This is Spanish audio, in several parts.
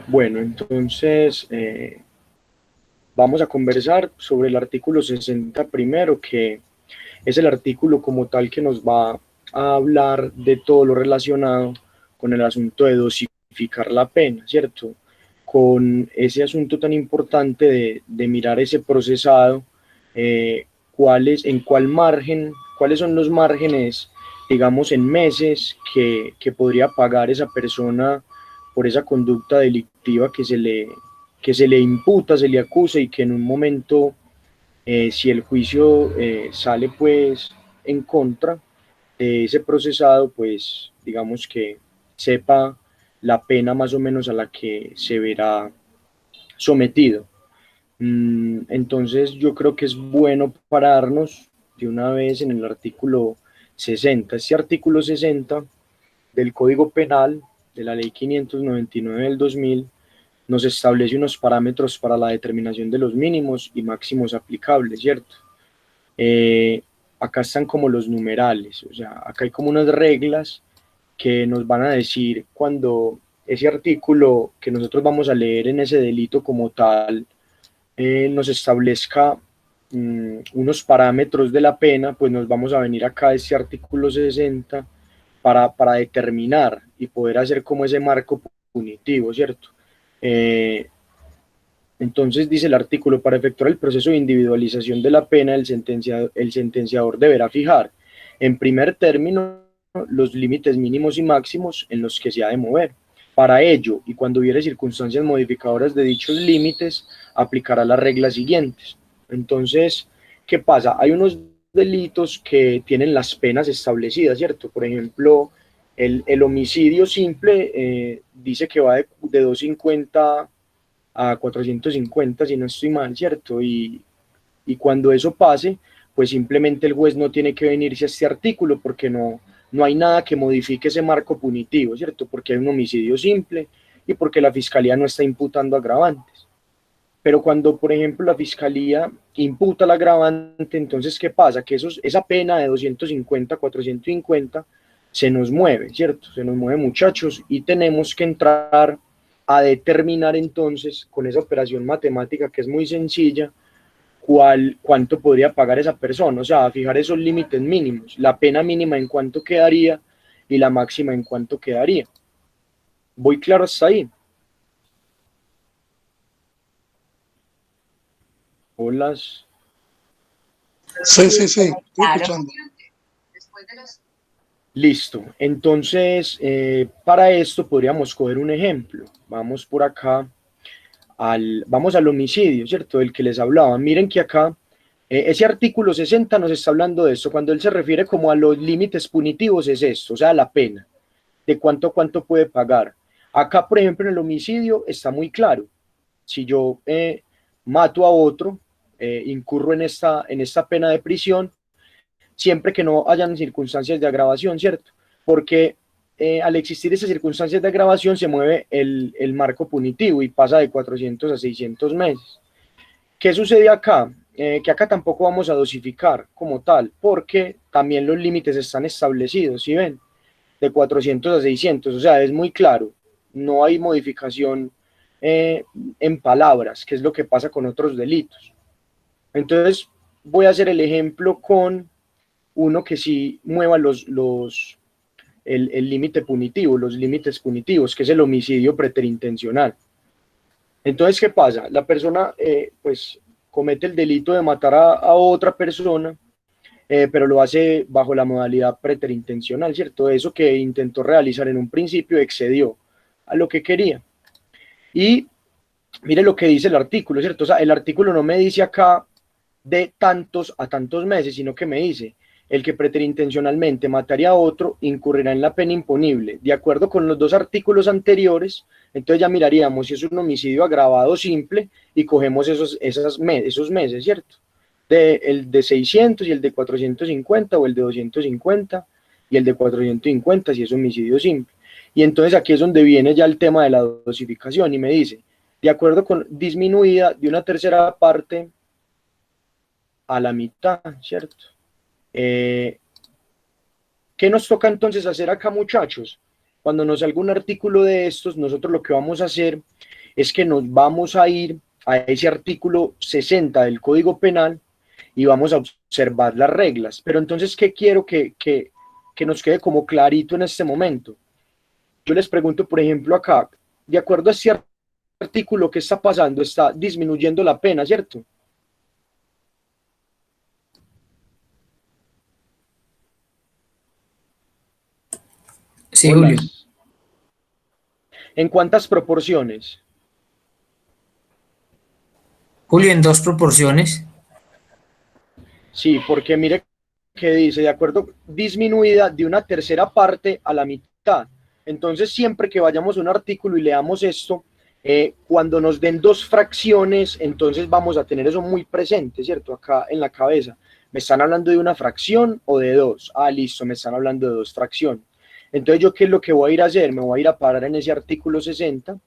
Bueno, entonces vamos a conversar sobre el artículo 60 primero, que es el artículo como tal que nos va a hablar de todo lo relacionado con el asunto de dosificar la pena, ¿cierto? Con ese asunto tan importante de mirar ese procesado, en cuál margen, cuáles son los márgenes, digamos, en meses que podría pagar esa persona por esa conducta delictiva que se le imputa, se le acusa y que en un momento, si el juicio sale pues en contra de ese procesado, pues digamos que sepa la pena más o menos a la que se verá sometido. Entonces yo creo que es bueno pararnos de una vez en el artículo 60. Este artículo 60 del Código Penal de la Ley 599 del 2000 nos establece unos parámetros para la determinación de los mínimos y máximos aplicables, ¿cierto? Eh, Acá están como los numerales, o sea, acá hay como unas reglas que nos van a decir cuando ese artículo que nosotros vamos a leer en ese delito como tal nos establezca unos parámetros de la pena, pues nos vamos a venir acá a este artículo 60 para determinar y poder hacer como ese marco punitivo, ¿cierto? Eh, entonces dice el artículo, para efectuar el proceso de individualización de la pena, el sentenciador deberá fijar, en primer término, los límites mínimos y máximos en los que se ha de mover. Para ello, y cuando hubiere circunstancias modificadoras de dichos límites, aplicará las reglas siguientes. Entonces, ¿qué pasa? Hay unos delitos que tienen las penas establecidas, ¿cierto? Por ejemplo, el homicidio simple dice que va de 250 a 450, si no estoy mal, ¿cierto? Y cuando eso pase, pues simplemente el juez no tiene que venirse a este artículo porque no hay nada que modifique ese marco punitivo, ¿cierto? Porque hay un homicidio simple y porque la fiscalía no está imputando agravantes. Pero cuando, por ejemplo, la fiscalía imputa el agravante, entonces, ¿qué pasa? Que esa pena de 250, 450 se nos mueve, ¿cierto? Se nos mueve, muchachos, y tenemos que entrar a determinar entonces, con esa operación matemática que es muy sencilla, cuánto podría pagar esa persona, o sea, a fijar esos límites mínimos, la pena mínima en cuánto quedaría y la máxima en cuánto quedaría. ¿Voy claro hasta ahí? Hola. Sí, sí, sí, estoy escuchando. Listo. Entonces, para esto podríamos coger un ejemplo. Vamos por acá vamos al homicidio, ¿cierto? Del que les hablaba. Miren que acá, ese artículo 60 nos está hablando de esto. Cuando él se refiere como a los límites punitivos es esto, o sea, la pena, de cuánto puede pagar. Acá, por ejemplo, en el homicidio está muy claro. Si yo mato a otro, incurro en esta pena de prisión, siempre que no hayan circunstancias de agravación, ¿cierto? Porque al existir esas circunstancias de agravación se mueve el marco punitivo y pasa de 400 a 600 meses. ¿Qué sucede acá? Que acá tampoco vamos a dosificar como tal, porque también los límites están establecidos, ¿sí ven? De 400 a 600, o sea, es muy claro, no hay modificación en palabras, que es lo que pasa con otros delitos. Entonces, voy a hacer el ejemplo con uno que sí mueva el límite punitivo, los límites punitivos, que es el homicidio preterintencional. Entonces, ¿qué pasa? La persona, pues, comete el delito de matar a otra persona, pero lo hace bajo la modalidad preterintencional, ¿cierto? Eso que intentó realizar en un principio excedió a lo que quería. Y mire lo que dice el artículo, ¿cierto? O sea, el artículo no me dice acá de tantos a tantos meses, sino que me dice, el que preterintencionalmente mataría a otro incurrirá en la pena imponible. De acuerdo con los dos artículos anteriores, entonces ya miraríamos si es un homicidio agravado simple y cogemos esos meses, ¿cierto? El de 600 y el de 450 o el de 250 y el de 450 si es homicidio simple. Y entonces aquí es donde viene ya el tema de la dosificación y me dice, de acuerdo con disminuida de una tercera parte a la mitad, ¿cierto? ¿Qué nos toca entonces hacer acá, muchachos? Cuando nos salga un artículo de estos, nosotros lo que vamos a hacer es que nos vamos a ir a ese artículo 60 del Código Penal y vamos a observar las reglas. Pero entonces, ¿qué quiero que nos quede como clarito en este momento? Yo les pregunto, por ejemplo, acá, de acuerdo a este artículo, ¿qué está pasando? Está disminuyendo la pena, ¿cierto? Sí, Hola. Julio. ¿En cuántas proporciones? Julio, en dos proporciones. Sí, porque mire que dice, de acuerdo, disminuida de una tercera parte a la mitad. Entonces, siempre que vayamos a un artículo y leamos esto, cuando nos den dos fracciones, entonces vamos a tener eso muy presente, ¿cierto? Acá en la cabeza. ¿Me están hablando de una fracción o de dos? Ah, listo, me están hablando de dos fracciones. Entonces, ¿yo qué es lo que voy a ir a hacer? Me voy a ir a parar en ese artículo 60,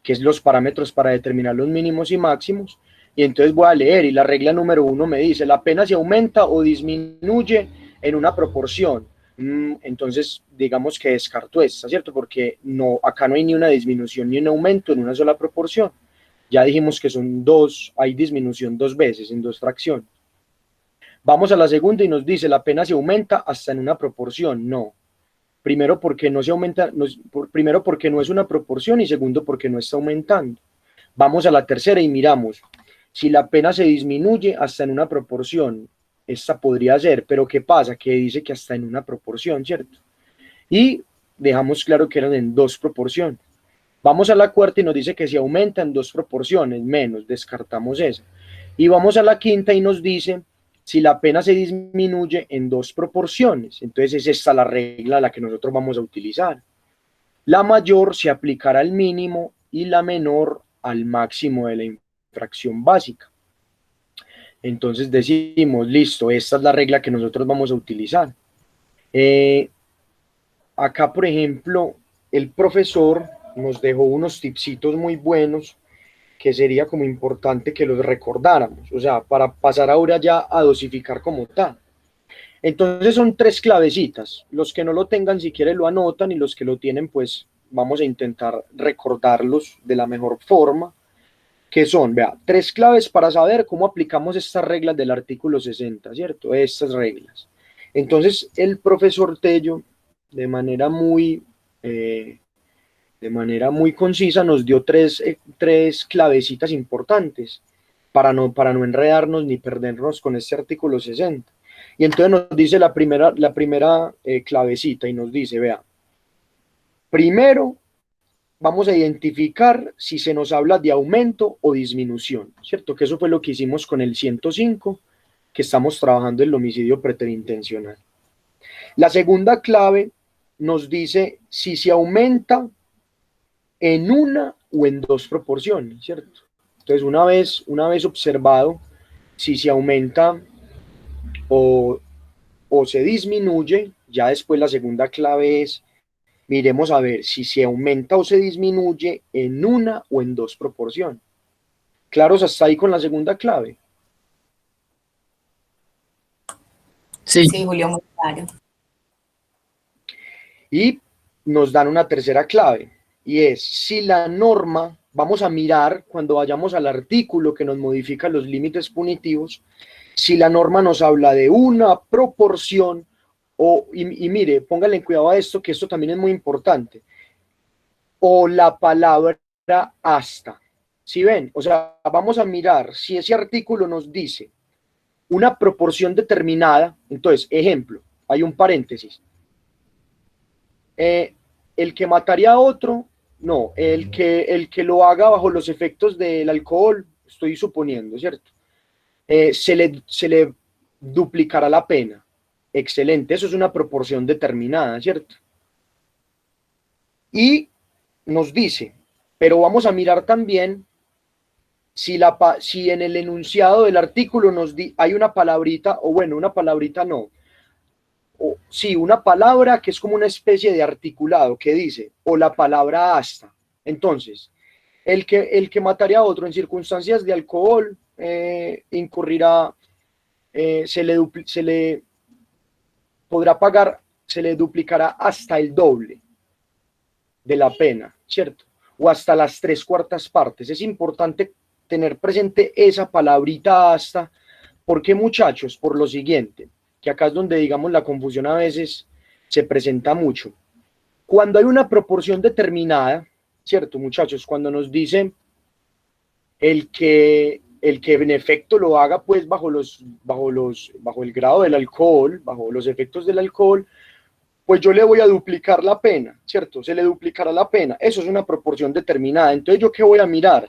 que es los parámetros para determinar los mínimos y máximos, y entonces voy a leer, y la regla número 1 me dice, la pena se aumenta o disminuye en una proporción. Entonces, digamos que descarto esta, ¿cierto? Porque no, acá no hay ni una disminución ni un aumento en una sola proporción. Ya dijimos que son dos, hay disminución dos veces, en dos fracciones. Vamos a la segunda y nos dice, la pena se aumenta hasta en una proporción. No, primero porque no se aumenta, primero porque no es una proporción y segundo porque no está aumentando. Vamos a la tercera y miramos, si la pena se disminuye hasta en una proporción, esta podría ser, pero ¿qué pasa? Que dice que hasta en una proporción, ¿cierto? Y dejamos claro que eran en dos proporciones. Vamos a la cuarta y nos dice que si aumenta en dos proporciones, menos, descartamos esa. Y vamos a la quinta y nos dice si la pena se disminuye en dos proporciones. Entonces es esta la regla a la que nosotros vamos a utilizar. La mayor se aplicará al mínimo y la menor al máximo de la infracción básica. Entonces decimos, listo, esta es la regla que nosotros vamos a utilizar. Acá, por ejemplo, el profesor nos dejó unos tipsitos muy buenos que sería como importante que los recordáramos, o sea, para pasar ahora ya a dosificar como tal. Entonces son tres clavecitas, los que no lo tengan si quieren lo anotan y los que lo tienen pues vamos a intentar recordarlos de la mejor forma, que son, vea, tres claves para saber cómo aplicamos estas reglas del artículo 60, ¿cierto? Estas reglas. Entonces el profesor Tello, de manera muy eh, de manera muy concisa, nos dio tres clavecitas importantes para no enredarnos ni perdernos con este artículo 60. Y entonces nos dice la primera clavecita y nos dice, vea, primero vamos a identificar si se nos habla de aumento o disminución, ¿cierto? Que eso fue lo que hicimos con el 105, que estamos trabajando en el homicidio preterintencional. La segunda clave nos dice si se aumenta en una o en dos proporciones, ¿cierto? Entonces, una vez observado si se aumenta o, o se disminuye, ya después la segunda clave es, miremos a ver si se aumenta o se disminuye en una o en dos proporciones. ¿Claros hasta ahí con la segunda clave? Sí. Sí, Julio, muy claro. Y nos dan una tercera clave, y es si la norma, vamos a mirar cuando vayamos al artículo que nos modifica los límites punitivos, si la norma nos habla de una proporción, y mire, póngale en cuidado a esto, que esto también es muy importante, o la palabra hasta. ¿Sí ven? O sea, vamos a mirar si ese artículo nos dice una proporción determinada, entonces, ejemplo, hay un paréntesis, eh, el que mataría a otro, no, el que lo haga bajo los efectos del alcohol, estoy suponiendo, ¿cierto? Se le duplicará la pena. Excelente, eso es una proporción determinada, ¿cierto? Y nos dice, pero vamos a mirar también si en el enunciado del artículo hay una palabrita, o bueno, una palabrita no, o sí, una palabra que es como una especie de articulado que dice, o la palabra hasta. Entonces, el que mataría a otro en circunstancias de alcohol incurrirá, se le podrá pagar, se le duplicará hasta el doble de la pena, ¿cierto? o hasta las 3/4 partes. Es importante tener presente esa palabrita hasta, ¿por qué, muchachos? Por lo siguiente, que acá es donde, digamos, la confusión a veces se presenta mucho. Cuando hay una proporción determinada, ¿cierto, muchachos? Cuando nos dicen el que en efecto lo haga pues bajo el grado del alcohol, bajo los efectos del alcohol, pues yo le voy a duplicar la pena, ¿cierto? Se le duplicará la pena. Eso es una proporción determinada. Entonces, ¿yo qué voy a mirar?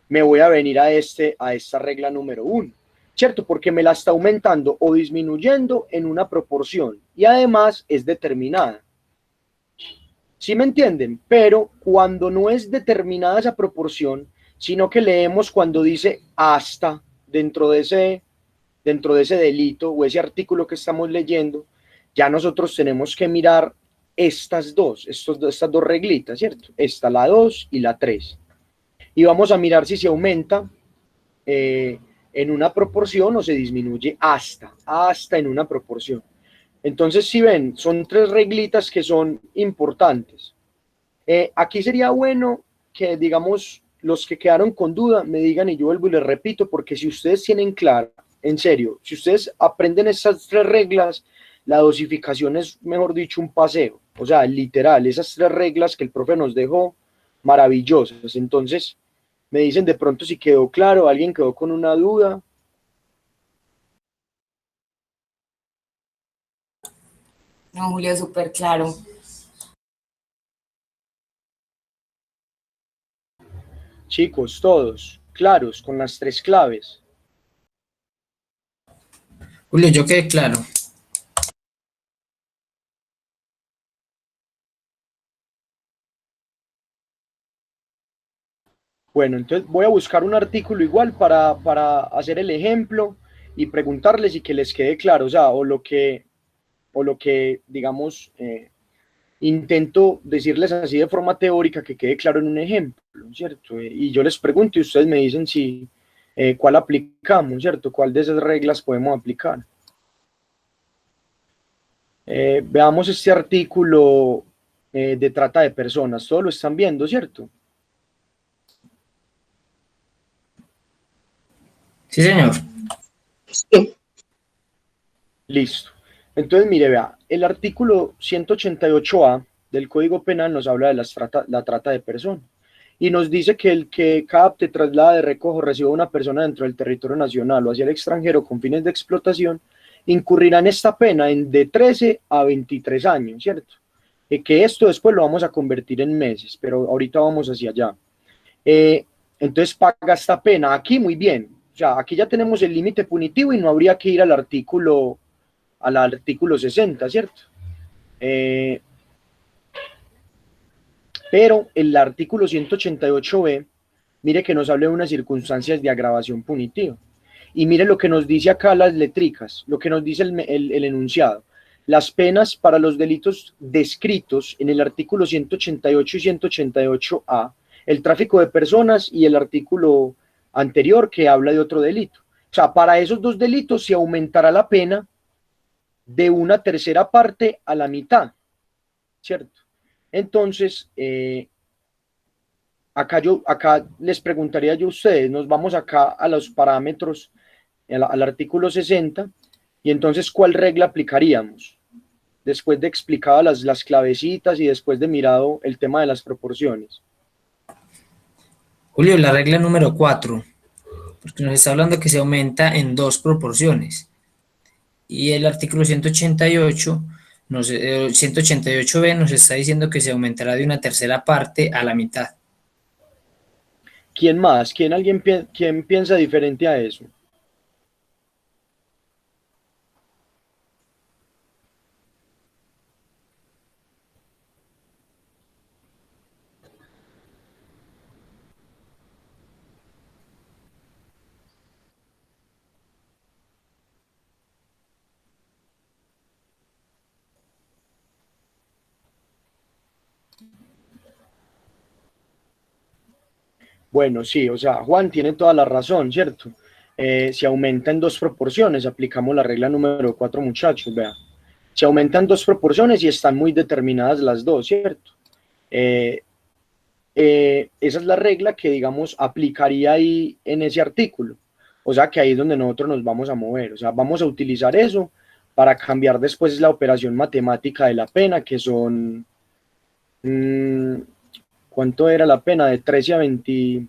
Me voy a venir a esta regla número 1, ¿cierto? Porque me la está aumentando o disminuyendo en una proporción y además es determinada. ¿Sí me entienden? Pero cuando no es determinada esa proporción, sino que leemos cuando dice hasta dentro de ese delito o ese artículo que estamos leyendo, ya nosotros tenemos que mirar estas dos reglitas, ¿cierto? Esta, la 2 y la 3. Y vamos a mirar si se aumenta en una proporción o se disminuye hasta en una proporción. Entonces, si ven, son 3 reglitas que son importantes. Aquí sería bueno que, digamos, los que quedaron con duda me digan y yo vuelvo y les repito, porque si ustedes tienen claro, en serio, si ustedes aprenden esas 3 reglas, la dosificación es, mejor dicho, un paseo. O sea, literal, esas 3 reglas que el profe nos dejó, maravillosas. Entonces, me dicen de pronto si quedó claro, alguien quedó con una duda. No, Julio, súper claro. Chicos, todos claros con las 3 claves. Julio, yo quedé claro. Bueno, entonces voy a buscar un artículo igual para hacer el ejemplo y preguntarles y que les quede claro, o sea, o lo que digamos, intento decirles así de forma teórica que quede claro en un ejemplo, ¿cierto? Y yo les pregunto y ustedes me dicen si, cuál aplicamos, ¿cierto? ¿Cuál de esas reglas podemos aplicar? Veamos este artículo de trata de personas, todos lo están viendo, ¿cierto? Sí, señor. Sí. Listo. Entonces, mire, vea, el artículo 188A del Código Penal nos habla de la trata de personas y nos dice que el que capte, traslade, recoja o reciba a una persona dentro del territorio nacional o hacia el extranjero con fines de explotación incurrirá en esta pena de 13 a 23 años, ¿cierto? Que esto después lo vamos a convertir en meses, pero ahorita vamos hacia allá. Entonces paga esta pena. Aquí muy bien, o sea, aquí ya tenemos el límite punitivo y no habría que ir al artículo 60, ¿cierto? Pero el artículo 188b, mire que nos habla de unas circunstancias de agravación punitiva. Y mire lo que nos dice acá las letricas, lo que nos dice el enunciado. Las penas para los delitos descritos en el artículo 188 y 188a, el tráfico de personas y el artículo anterior que habla de otro delito. O sea, para esos 2 delitos se aumentará la pena de una tercera parte a la mitad, ¿cierto? Entonces, acá les preguntaría yo a ustedes, nos vamos acá a los parámetros, al artículo 60, y entonces, ¿cuál regla aplicaríamos? Después de explicadas las clavecitas y después de mirado el tema de las proporciones. Julio, la regla número 4, porque nos está hablando que se aumenta en 2 proporciones. Y el artículo 188, 188b nos está diciendo que se aumentará de una tercera parte a la mitad. ¿Quién más? ¿Quién piensa diferente a eso? Bueno, sí, o sea, Juan tiene toda la razón, ¿cierto? Se aumenta en 2 proporciones, aplicamos la regla número 4, muchachos, vean. Se aumentan 2 proporciones y están muy determinadas las dos, ¿cierto? esa es la regla que, digamos, aplicaría ahí en ese artículo. O sea, que ahí es donde nosotros nos vamos a mover. O sea, vamos a utilizar eso para cambiar después la operación matemática de la pena, que son, mm, ¿cuánto era la pena? De 13 a 20,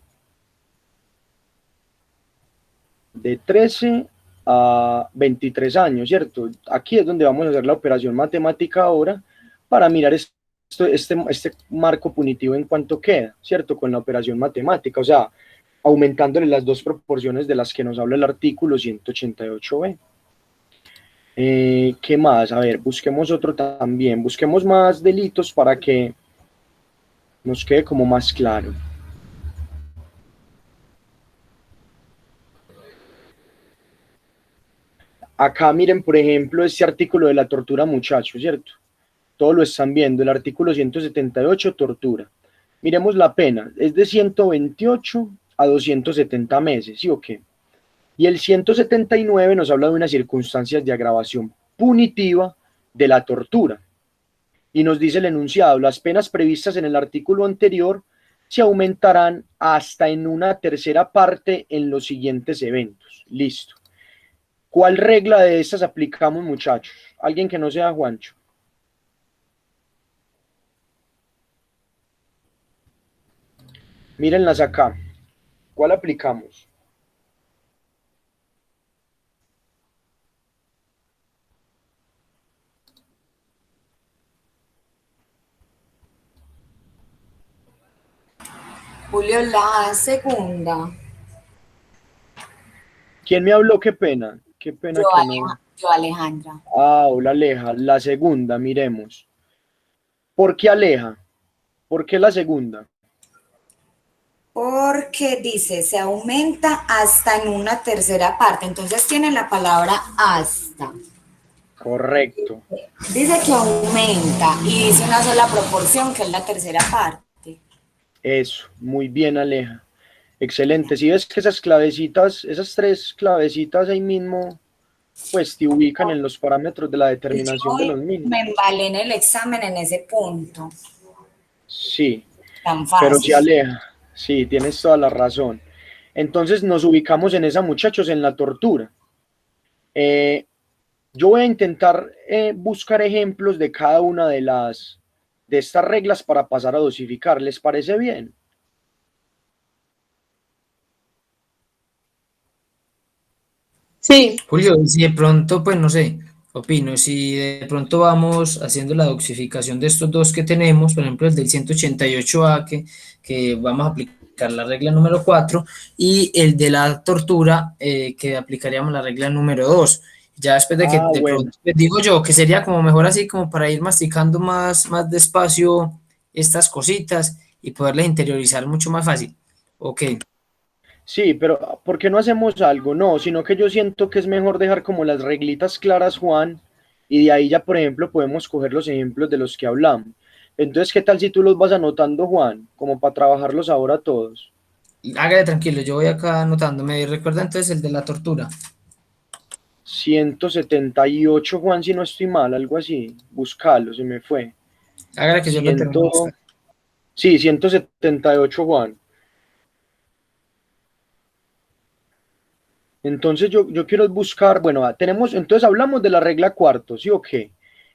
de 13 a 23 años, ¿cierto? Aquí es donde vamos a hacer la operación matemática ahora para mirar este marco punitivo en cuanto queda, ¿cierto? Con la operación matemática, o sea, aumentándole las dos proporciones de las que nos habla el artículo 188b. ¿Qué más? A ver, busquemos otro también, busquemos más delitos para que nos quede como más claro. Acá miren, por ejemplo, este artículo de la tortura, muchachos, ¿cierto? Todos lo están viendo, el artículo 178, tortura. Miremos la pena, es de 128 a 270 meses, ¿sí o qué? Y el 179 nos habla de unas circunstancias de agravación punitiva de la tortura. Y nos dice el enunciado, las penas previstas en el artículo anterior se aumentarán hasta en una tercera parte en los siguientes eventos. Listo. ¿Cuál regla de estas aplicamos, muchachos? Alguien que no sea Juancho. Mírenlas acá. ¿Cuál aplicamos? Julio, la segunda. ¿Quién me habló? Qué pena. Qué pena que no. Yo, Alejandra. Ah, hola Aleja. La segunda, miremos. ¿Por qué Aleja? ¿Por qué la segunda? Porque dice, se aumenta hasta en una tercera parte. Entonces tiene la palabra hasta. Correcto. Dice que aumenta y dice una sola proporción, que es la tercera parte. Eso, muy bien Aleja. Excelente. Si ves que esas clavecitas, esas tres clavecitas ahí mismo, pues te ubican en los parámetros de la determinación de Yo los me mínimos. embalé en el examen en ese punto. Sí, Tan pero fácil. sí Aleja. Sí, tienes toda la razón. Entonces nos ubicamos en esa, muchachos, en la tortura. Eh, yo voy a intentar buscar ejemplos de cada una de estas reglas para pasar a dosificar. ¿Les parece bien? Sí, Julio, si de pronto, pues no sé, opino, si de pronto vamos haciendo la dosificación de estos dos que tenemos, por ejemplo el del 188A, que vamos a aplicar la regla número 4, y el de la tortura, que aplicaríamos la regla número 2. Ya después de que Ah, de bueno. pronto, pues digo yo, que sería como mejor así, como para ir masticando más despacio estas cositas y poderlas interiorizar mucho más fácil. Ok. Sí, pero ¿por qué no hacemos algo? No, sino que yo siento que es mejor dejar como las reglitas claras, Juan, y de ahí ya, por ejemplo, podemos coger los ejemplos de los que hablamos. Entonces, ¿qué tal si tú los vas anotando, Juan, como para trabajarlos ahora todos? Hágale tranquilo, yo voy acá anotándome. Recuerda entonces el de la tortura. 178, Juan, si no estoy mal, algo así. Buscalo, se me fue. Hágale que yo lo termino. 100, sí, 178, Juan. Entonces yo quiero buscar, bueno, tenemos, entonces hablamos de la regla cuarto, ¿sí o qué?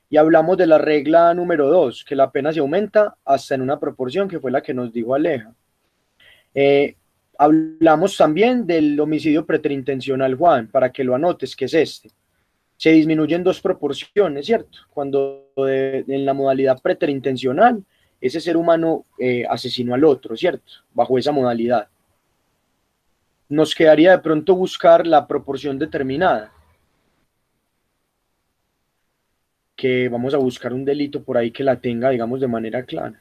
Y hablamos de la regla número dos, que la pena se aumenta hasta en una proporción que fue la que nos dijo Aleja. Eh, hablamos también del homicidio preterintencional, Juan, para que lo anotes, que es este. Se disminuyen dos proporciones, ¿cierto? Cuando en la modalidad preterintencional, ese ser humano asesinó al otro, ¿cierto? Bajo esa modalidad. Nos quedaría de pronto buscar la proporción determinada, que vamos a buscar un delito por ahí que la tenga, digamos, de manera clara.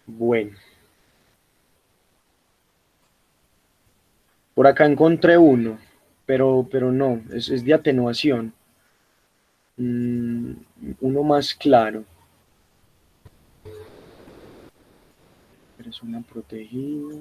Bueno, por acá encontré uno, pero no, es de atenuación. Mm, uno más claro. Persona protegida.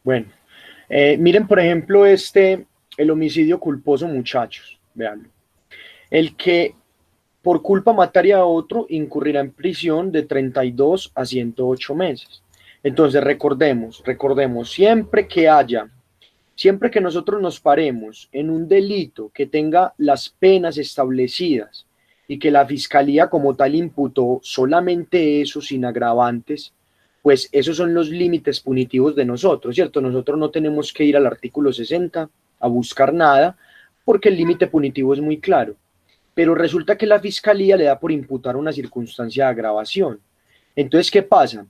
Bueno, miren por ejemplo el homicidio culposo, muchachos, veanlo. El que por culpa mataría a otro incurrirá en prisión de 32 a 108 meses. Entonces recordemos, siempre que nosotros nos paremos en un delito que tenga las penas establecidas y que la fiscalía como tal imputó solamente eso sin agravantes, pues esos son los límites punitivos de nosotros, ¿cierto? Nosotros no tenemos que ir al artículo 60 a buscar nada porque el límite punitivo es muy claro. Pero resulta que la fiscalía le da por imputar una circunstancia de agravación. Entonces, ¿qué pasa?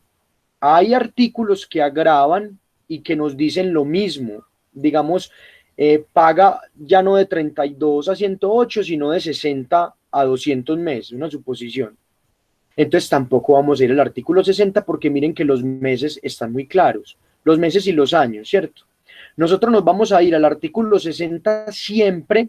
Hay artículos que agravan y que nos dicen lo mismo. Digamos, paga ya no de 32 a 108, sino de 60 a 200 meses, una suposición. Entonces tampoco vamos a ir al artículo 60 porque miren que los meses están muy claros, los meses y los años, ¿cierto? Nosotros nos vamos a ir al artículo 60 siempre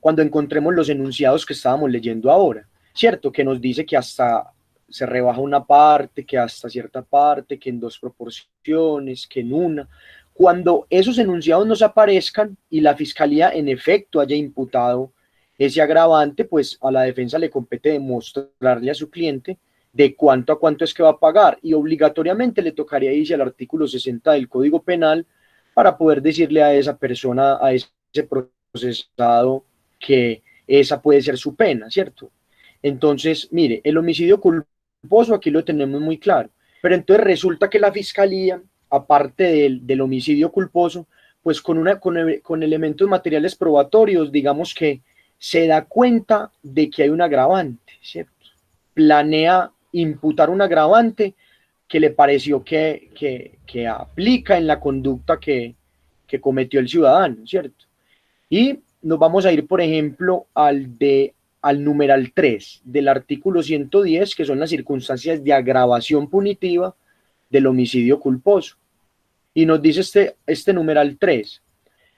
cuando encontremos los enunciados que estábamos leyendo ahora, ¿cierto? Que nos dice que hasta se rebaja una parte, que hasta cierta parte, que en dos proporciones, que en una. Cuando esos enunciados nos aparezcan y la fiscalía en efecto haya imputado ese agravante, pues a la defensa le compete demostrarle a su cliente de cuánto a cuánto es que va a pagar y obligatoriamente le tocaría irse al artículo 60 del Código Penal para poder decirle a esa persona, a ese procesado, que esa puede ser su pena, ¿cierto? Entonces, mire, el homicidio culposo aquí lo tenemos muy claro, pero entonces resulta que la fiscalía, aparte del homicidio culposo, pues con elementos materiales probatorios, digamos que se da cuenta de que hay un agravante, ¿cierto? Planea imputar un agravante que le pareció que aplica en la conducta que cometió el ciudadano, ¿cierto? Y nos vamos a ir, por ejemplo, al numeral 3 del artículo 110, que son las circunstancias de agravación punitiva del homicidio culposo. Y nos dice este numeral 3,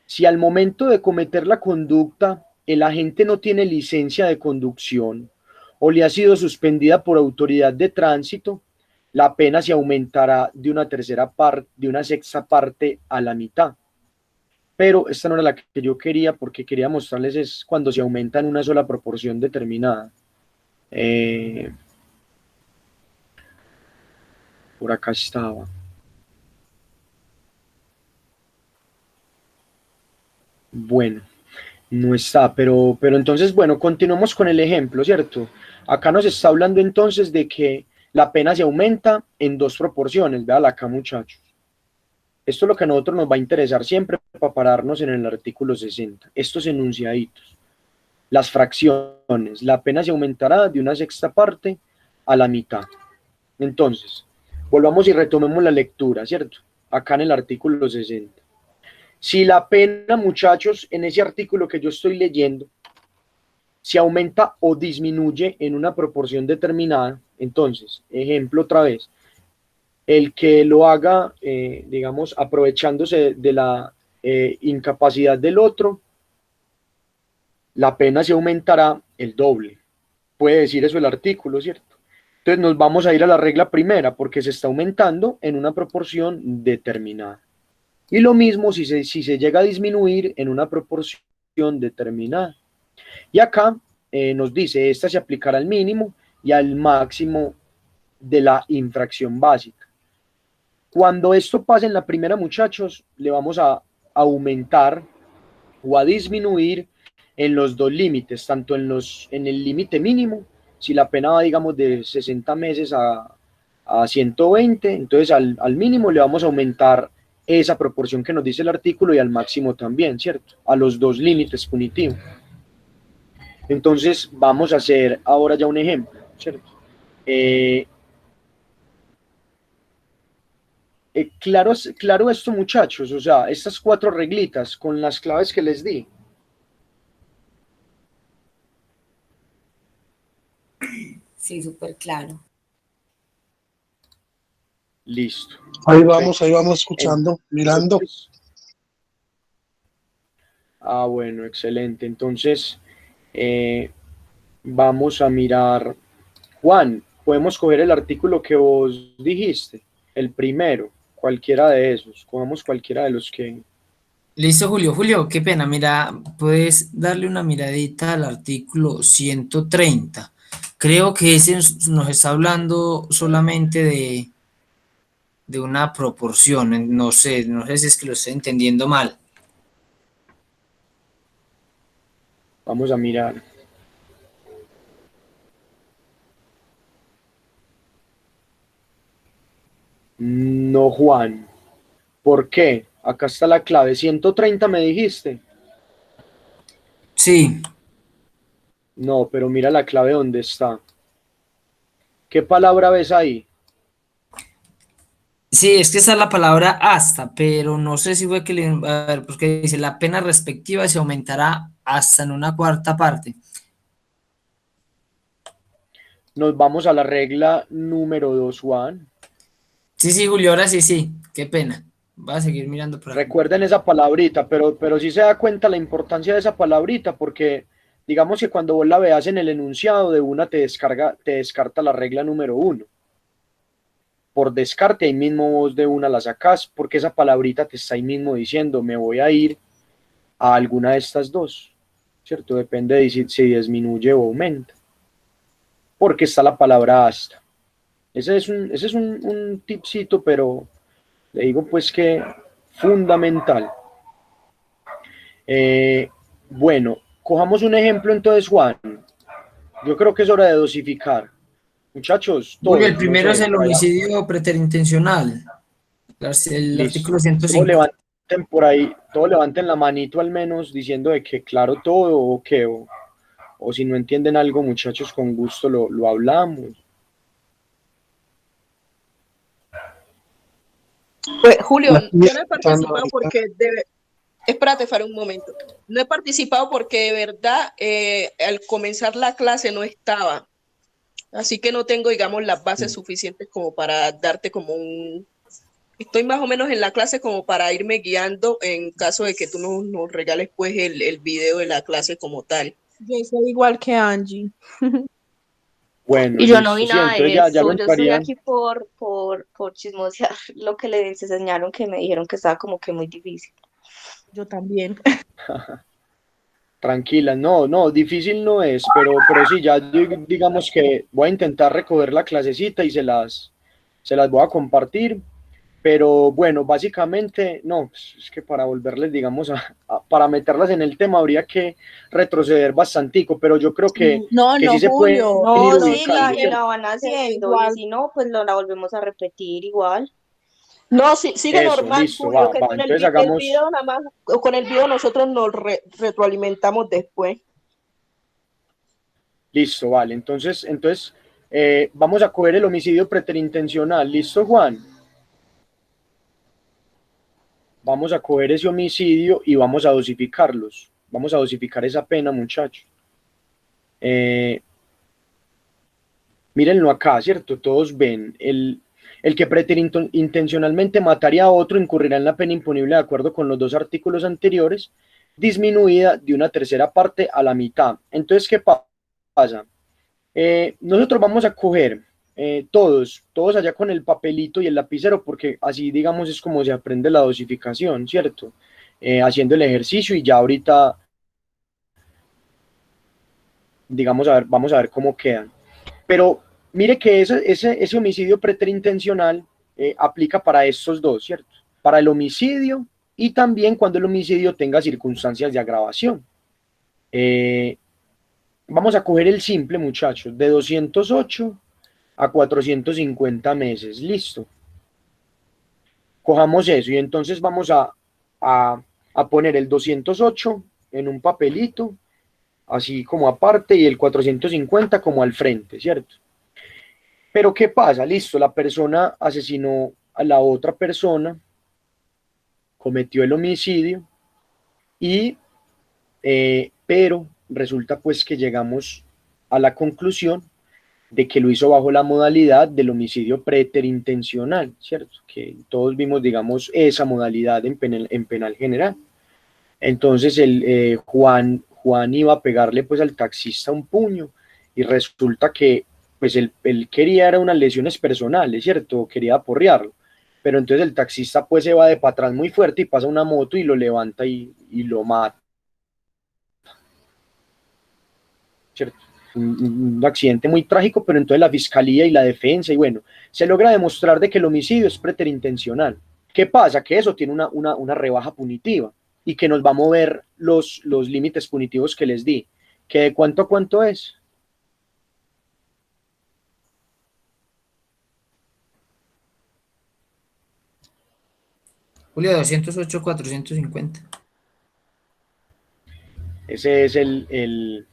si al momento de cometer la conducta el agente no tiene licencia de conducción o le ha sido suspendida por autoridad de tránsito, la pena se aumentará de una sexta parte a la mitad. Pero esta no era la que yo quería, porque quería mostrarles es cuando se aumenta en una sola proporción determinada. Por acá estaba. Bueno, no está, pero entonces, bueno, continuamos con el ejemplo, ¿cierto? Acá nos está hablando entonces de que la pena se aumenta en dos proporciones, véala acá, muchachos. Esto es lo que a nosotros nos va a interesar siempre para pararnos en el artículo 60, estos enunciaditos. Las fracciones, la pena se aumentará de una sexta parte a la mitad. Entonces, volvamos y retomemos la lectura, ¿cierto? Acá en el artículo 60. Si la pena, muchachos, en ese artículo que yo estoy leyendo, se aumenta o disminuye en una proporción determinada, entonces, ejemplo otra vez, el que lo haga, digamos, aprovechándose de la incapacidad del otro, la pena se aumentará el doble. Puede decir eso el artículo, ¿cierto? Entonces nos vamos a ir a la regla primera porque se está aumentando en una proporción determinada. Y lo mismo si se llega a disminuir en una proporción determinada. Y acá nos dice, esta se aplicará al mínimo y al máximo de la infracción básica. Cuando esto pase en la primera, muchachos, le vamos a aumentar o a disminuir en los dos límites, tanto en el límite mínimo, si la pena va, digamos, de 60 meses a 120, entonces al mínimo le vamos a aumentar esa proporción que nos dice el artículo y al máximo también, ¿cierto? A los dos límites punitivos. Entonces vamos a hacer ahora ya un ejemplo, ¿cierto? Claro esto, muchachos, o sea, estas 4 reglitas con las claves que les di. Sí, súper claro. Listo. Ahí Perfecto. vamos escuchando, mirando. Entonces, bueno, excelente. Entonces, vamos a mirar. Juan, podemos coger el artículo que vos dijiste, el primero, cualquiera de esos. Cogamos cualquiera de los que... Listo, Julio. Julio, qué pena. Mira, puedes darle una miradita al artículo 130. Creo que ese nos está hablando solamente de una proporción. No sé si es que lo estoy entendiendo mal. Vamos a mirar. No, Juan. ¿Por qué? Acá está la clave. 130 me dijiste. Sí, No, pero mira la clave dónde está. ¿Qué palabra ves ahí? sí, es que esa es la palabra hasta, pero no sé si fue que a ver, porque dice la pena respectiva se aumentará hasta en una cuarta parte. Nos vamos a la regla número 2, Juan. Sí, Julio, ahora sí, qué pena. Voy a seguir mirando por acá. Recuerden esa palabrita, pero sí se da cuenta la importancia de esa palabrita, porque digamos que cuando vos la veas en el enunciado, de una te descarta la regla número 1. Por descarte, ahí mismo vos de una la sacás, porque esa palabrita te está ahí mismo diciendo, me voy a ir a alguna de estas dos, ¿cierto? Depende de si disminuye o aumenta. Porque está la palabra hasta. Ese es un tipcito, pero le digo pues que fundamental. Bueno, cojamos un ejemplo entonces, Juan. Yo creo que es hora de dosificar. Muchachos, Julio, todos, el no primero es sé, el por allá. homicidio preterintencional, el Listo. artículo Todos 105. levanten por ahí, todos levanten la manito al menos diciendo de que claro todo o qué, o si no entienden algo, muchachos, con gusto lo hablamos. Pues, Julio, Aquí yo no he escuchando participado ahorita. porque espérate, Faro, un momento. No he participado porque de verdad al comenzar la clase no estaba. Así que no tengo, digamos, las bases suficientes como para darte como un... Estoy más o menos en la clase como para irme guiando en caso de que tú nos regales pues el video de la clase como tal. Yo soy igual que Angie. Bueno, Y yo no vi listo, sí, nada entonces de ya lo eso, yo estoy entrarían. aquí por chismosear lo que les enseñaron, que me dijeron que estaba como que muy difícil. Yo también. Tranquila, no, difícil no es, pero sí, ya digamos que voy a intentar recoger la clasecita y se las voy a compartir, pero bueno, básicamente, no, es que para volverles, digamos, para meterlas en el tema habría que retroceder bastantico, pero yo creo No, que sí no, se pueden Julio. ir No, Eso sí, ubicando, y sigue, ¿cierto? la van sigue haciendo, y igual. si no, pues la volvemos a repetir igual. No, sí, sigue Eso, normal, listo, Julio, va, que va, con entonces el hagamos, video nada más, con el video nosotros nos retroalimentamos después. listo, vale, entonces vamos a coger el homicidio preterintencional, ¿listo, Juan? Vamos a coger ese homicidio y vamos a dosificarlos. Vamos a dosificar esa pena, muchachos. Mírenlo acá, ¿cierto? Todos ven. El que preterintencionalmente mataría a otro incurrirá en la pena imponible de acuerdo con los dos artículos anteriores, disminuida de una tercera parte a la mitad. Entonces, ¿qué pasa? Nosotros vamos a coger todos allá con el papelito y el lapicero, porque así, digamos, es como se aprende la dosificación, ¿cierto? Haciendo el ejercicio y ya ahorita, digamos, vamos a ver cómo quedan. Pero mire que ese homicidio preterintencional aplica para estos dos, ¿cierto? Para el homicidio y también cuando el homicidio tenga circunstancias de agravación. Vamos a coger el simple, muchachos, de 208 a 450 meses. Listo. Cojamos eso y entonces vamos a poner el 208 en un papelito, así como aparte, y el 450 como al frente, ¿cierto? Pero ¿qué pasa? Listo, la persona asesinó a la otra persona, cometió el homicidio, pero resulta pues que llegamos a la conclusión de que lo hizo bajo la modalidad del homicidio preterintencional, ¿cierto? Que todos vimos, digamos, esa modalidad en penal general. Entonces Juan iba a pegarle pues al taxista un puño y resulta que pues él quería era unas lesiones personales, ¿cierto? Quería aporrearlo. Pero entonces el taxista pues se va de para atrás muy fuerte y pasa una moto y lo levanta y lo mata, ¿cierto? Un accidente muy trágico, pero entonces la fiscalía y la defensa, y bueno, se logra demostrar de que el homicidio es preterintencional. ¿Qué pasa? Que eso tiene una rebaja punitiva y que nos va a mover los límites punitivos que les di. ¿Que de cuánto a cuánto es? Julio, 208, 450. Ese es el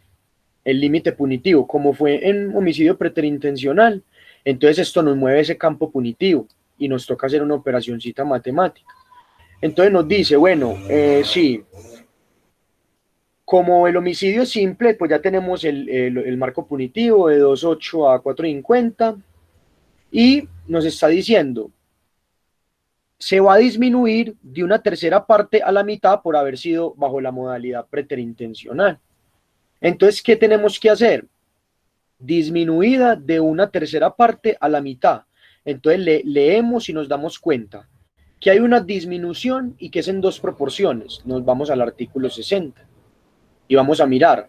límite punitivo. Como fue en homicidio preterintencional, entonces esto nos mueve ese campo punitivo y nos toca hacer una operacioncita matemática. Entonces nos dice, bueno, sí, como el homicidio es simple, pues ya tenemos el marco punitivo de 2,8 a 4,50 y nos está diciendo, se va a disminuir de una tercera parte a la mitad por haber sido bajo la modalidad preterintencional. Entonces, ¿qué tenemos que hacer? Disminuida de una tercera parte a la mitad. Entonces leemos y nos damos cuenta que hay una disminución y que es en dos proporciones. Nos vamos al artículo 60 y vamos a mirar.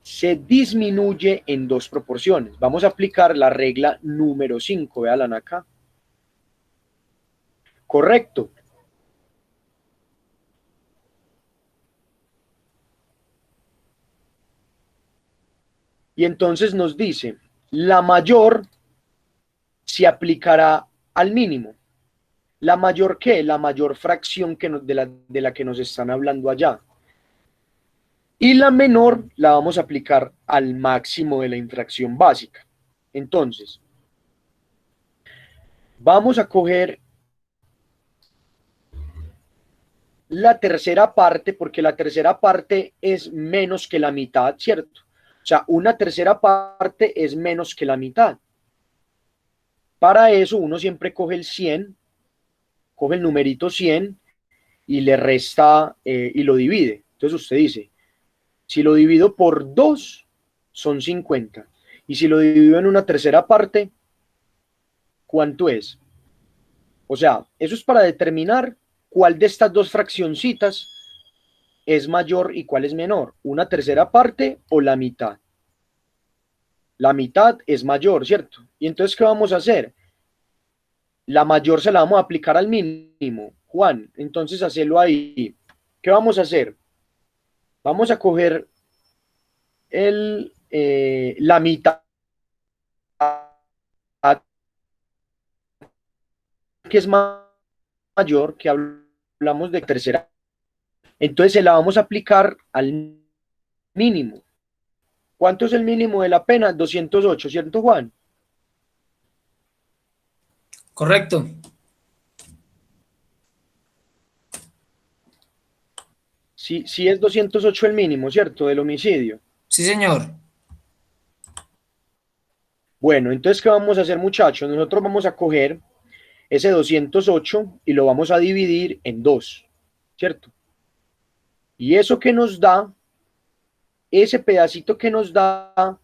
Se disminuye en dos proporciones. Vamos a aplicar la regla número 5. Véanla acá. Correcto. Y entonces nos dice, la mayor se aplicará al mínimo. ¿La mayor qué? La mayor fracción de la que nos están hablando allá. Y la menor la vamos a aplicar al máximo de la infracción básica. Entonces, vamos a coger la tercera parte, porque la tercera parte es menos que la mitad, ¿cierto? O sea, una tercera parte es menos que la mitad. Para eso uno siempre coge el 100, coge el numerito 100 y le resta y lo divide. Entonces usted dice, si lo divido por 2, son 50. Y si lo divido en una tercera parte, ¿cuánto es? O sea, eso es para determinar cuál de estas dos fraccioncitas es mayor y cuál es menor, una tercera parte o la mitad. La mitad es mayor, ¿cierto? Y entonces, ¿qué vamos a hacer? La mayor se la vamos a aplicar al mínimo. Juan, entonces hacelo ahí. ¿Qué vamos a hacer? Vamos a coger la mitad, que es mayor, que hablamos de tercera. Entonces se la vamos a aplicar al mínimo. ¿Cuánto es el mínimo de la pena? 208, ¿cierto, Juan? Correcto. Sí es 208 el mínimo, ¿cierto? Del homicidio. Sí, señor. Bueno, entonces, ¿qué vamos a hacer, muchachos? Nosotros vamos a coger ese 208 y lo vamos a dividir en 2, ¿cierto? Y eso que nos da, ese pedacito que nos da,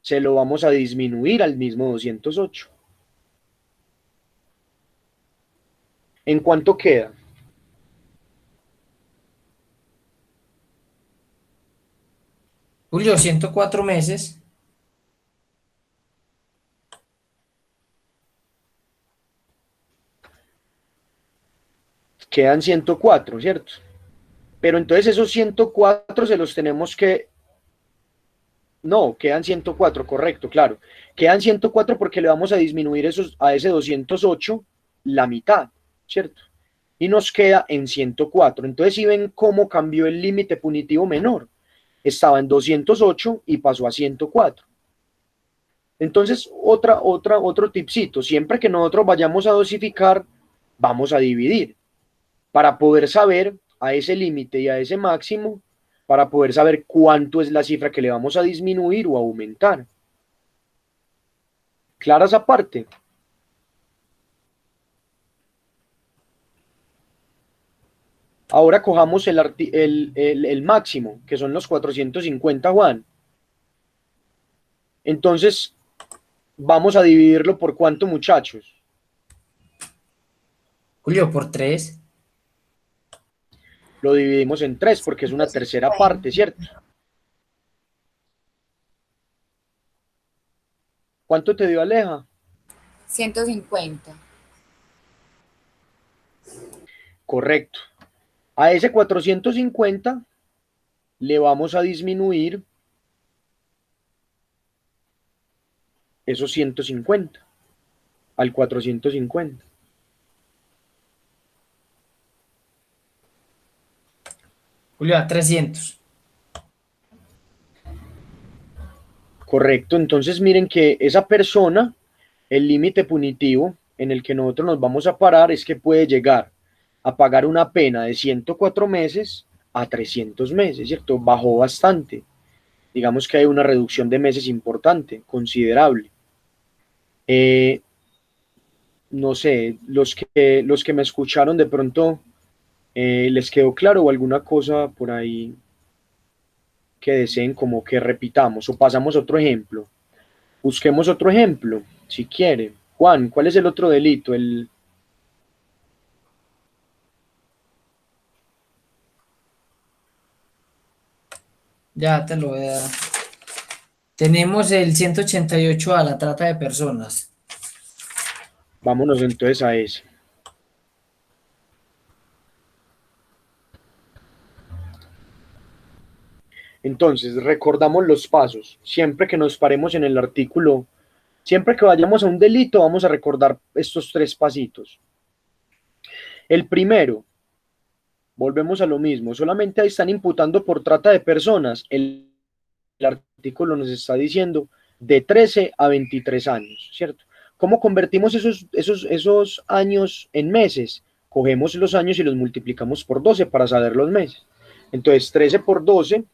se lo vamos a disminuir al mismo 208. ¿En cuánto queda? Julio, 104 meses. Quedan 104, ¿cierto? Pero entonces esos 104 se los tenemos que No, quedan 104, correcto, claro. Quedan 104 porque le vamos a disminuir a ese 208 la mitad, ¿cierto? Y nos queda en 104. Entonces, si ven cómo cambió el límite punitivo menor, estaba en 208 y pasó a 104. Entonces, otro tipcito, siempre que nosotros vayamos a dosificar, vamos a dividir para poder saber a ese límite y a ese máximo, para poder saber cuánto es la cifra que le vamos a disminuir o aumentar. ¿Clara esa parte? Ahora cojamos el máximo, que son los 450, Juan. Entonces, vamos a dividirlo por cuánto, muchachos. Julio, por 3. Lo dividimos en 3 porque es una tercera parte, ¿cierto? ¿Cuánto te dio, Aleja? 150. Correcto. A ese 450 le vamos a disminuir esos 150 al 450. Julio, a 300. Correcto. Entonces miren que esa persona, el límite punitivo en el que nosotros nos vamos a parar es que puede llegar a pagar una pena de 104 meses a 300 meses, ¿cierto? Bajó bastante. Digamos que hay una reducción de meses importante, considerable. No sé, los que me escucharon de pronto, ¿les quedó claro o alguna cosa por ahí que deseen como que repitamos o pasamos a otro ejemplo? Busquemos otro ejemplo, si quiere. Juan, ¿cuál es el otro delito? Ya te lo voy a dar. Tenemos el 188 a la trata de personas. Vámonos entonces a ese. Entonces, recordamos los pasos. Siempre que nos paremos en el artículo, siempre que vayamos a un delito, vamos a recordar estos 3 pasitos. El primero, volvemos a lo mismo, solamente ahí están imputando por trata de personas. El artículo nos está diciendo de 13 a 23 años, ¿cierto? ¿Cómo convertimos esos años en meses? Cogemos los años y los multiplicamos por 12 para saber los meses. Entonces, 13 por 12,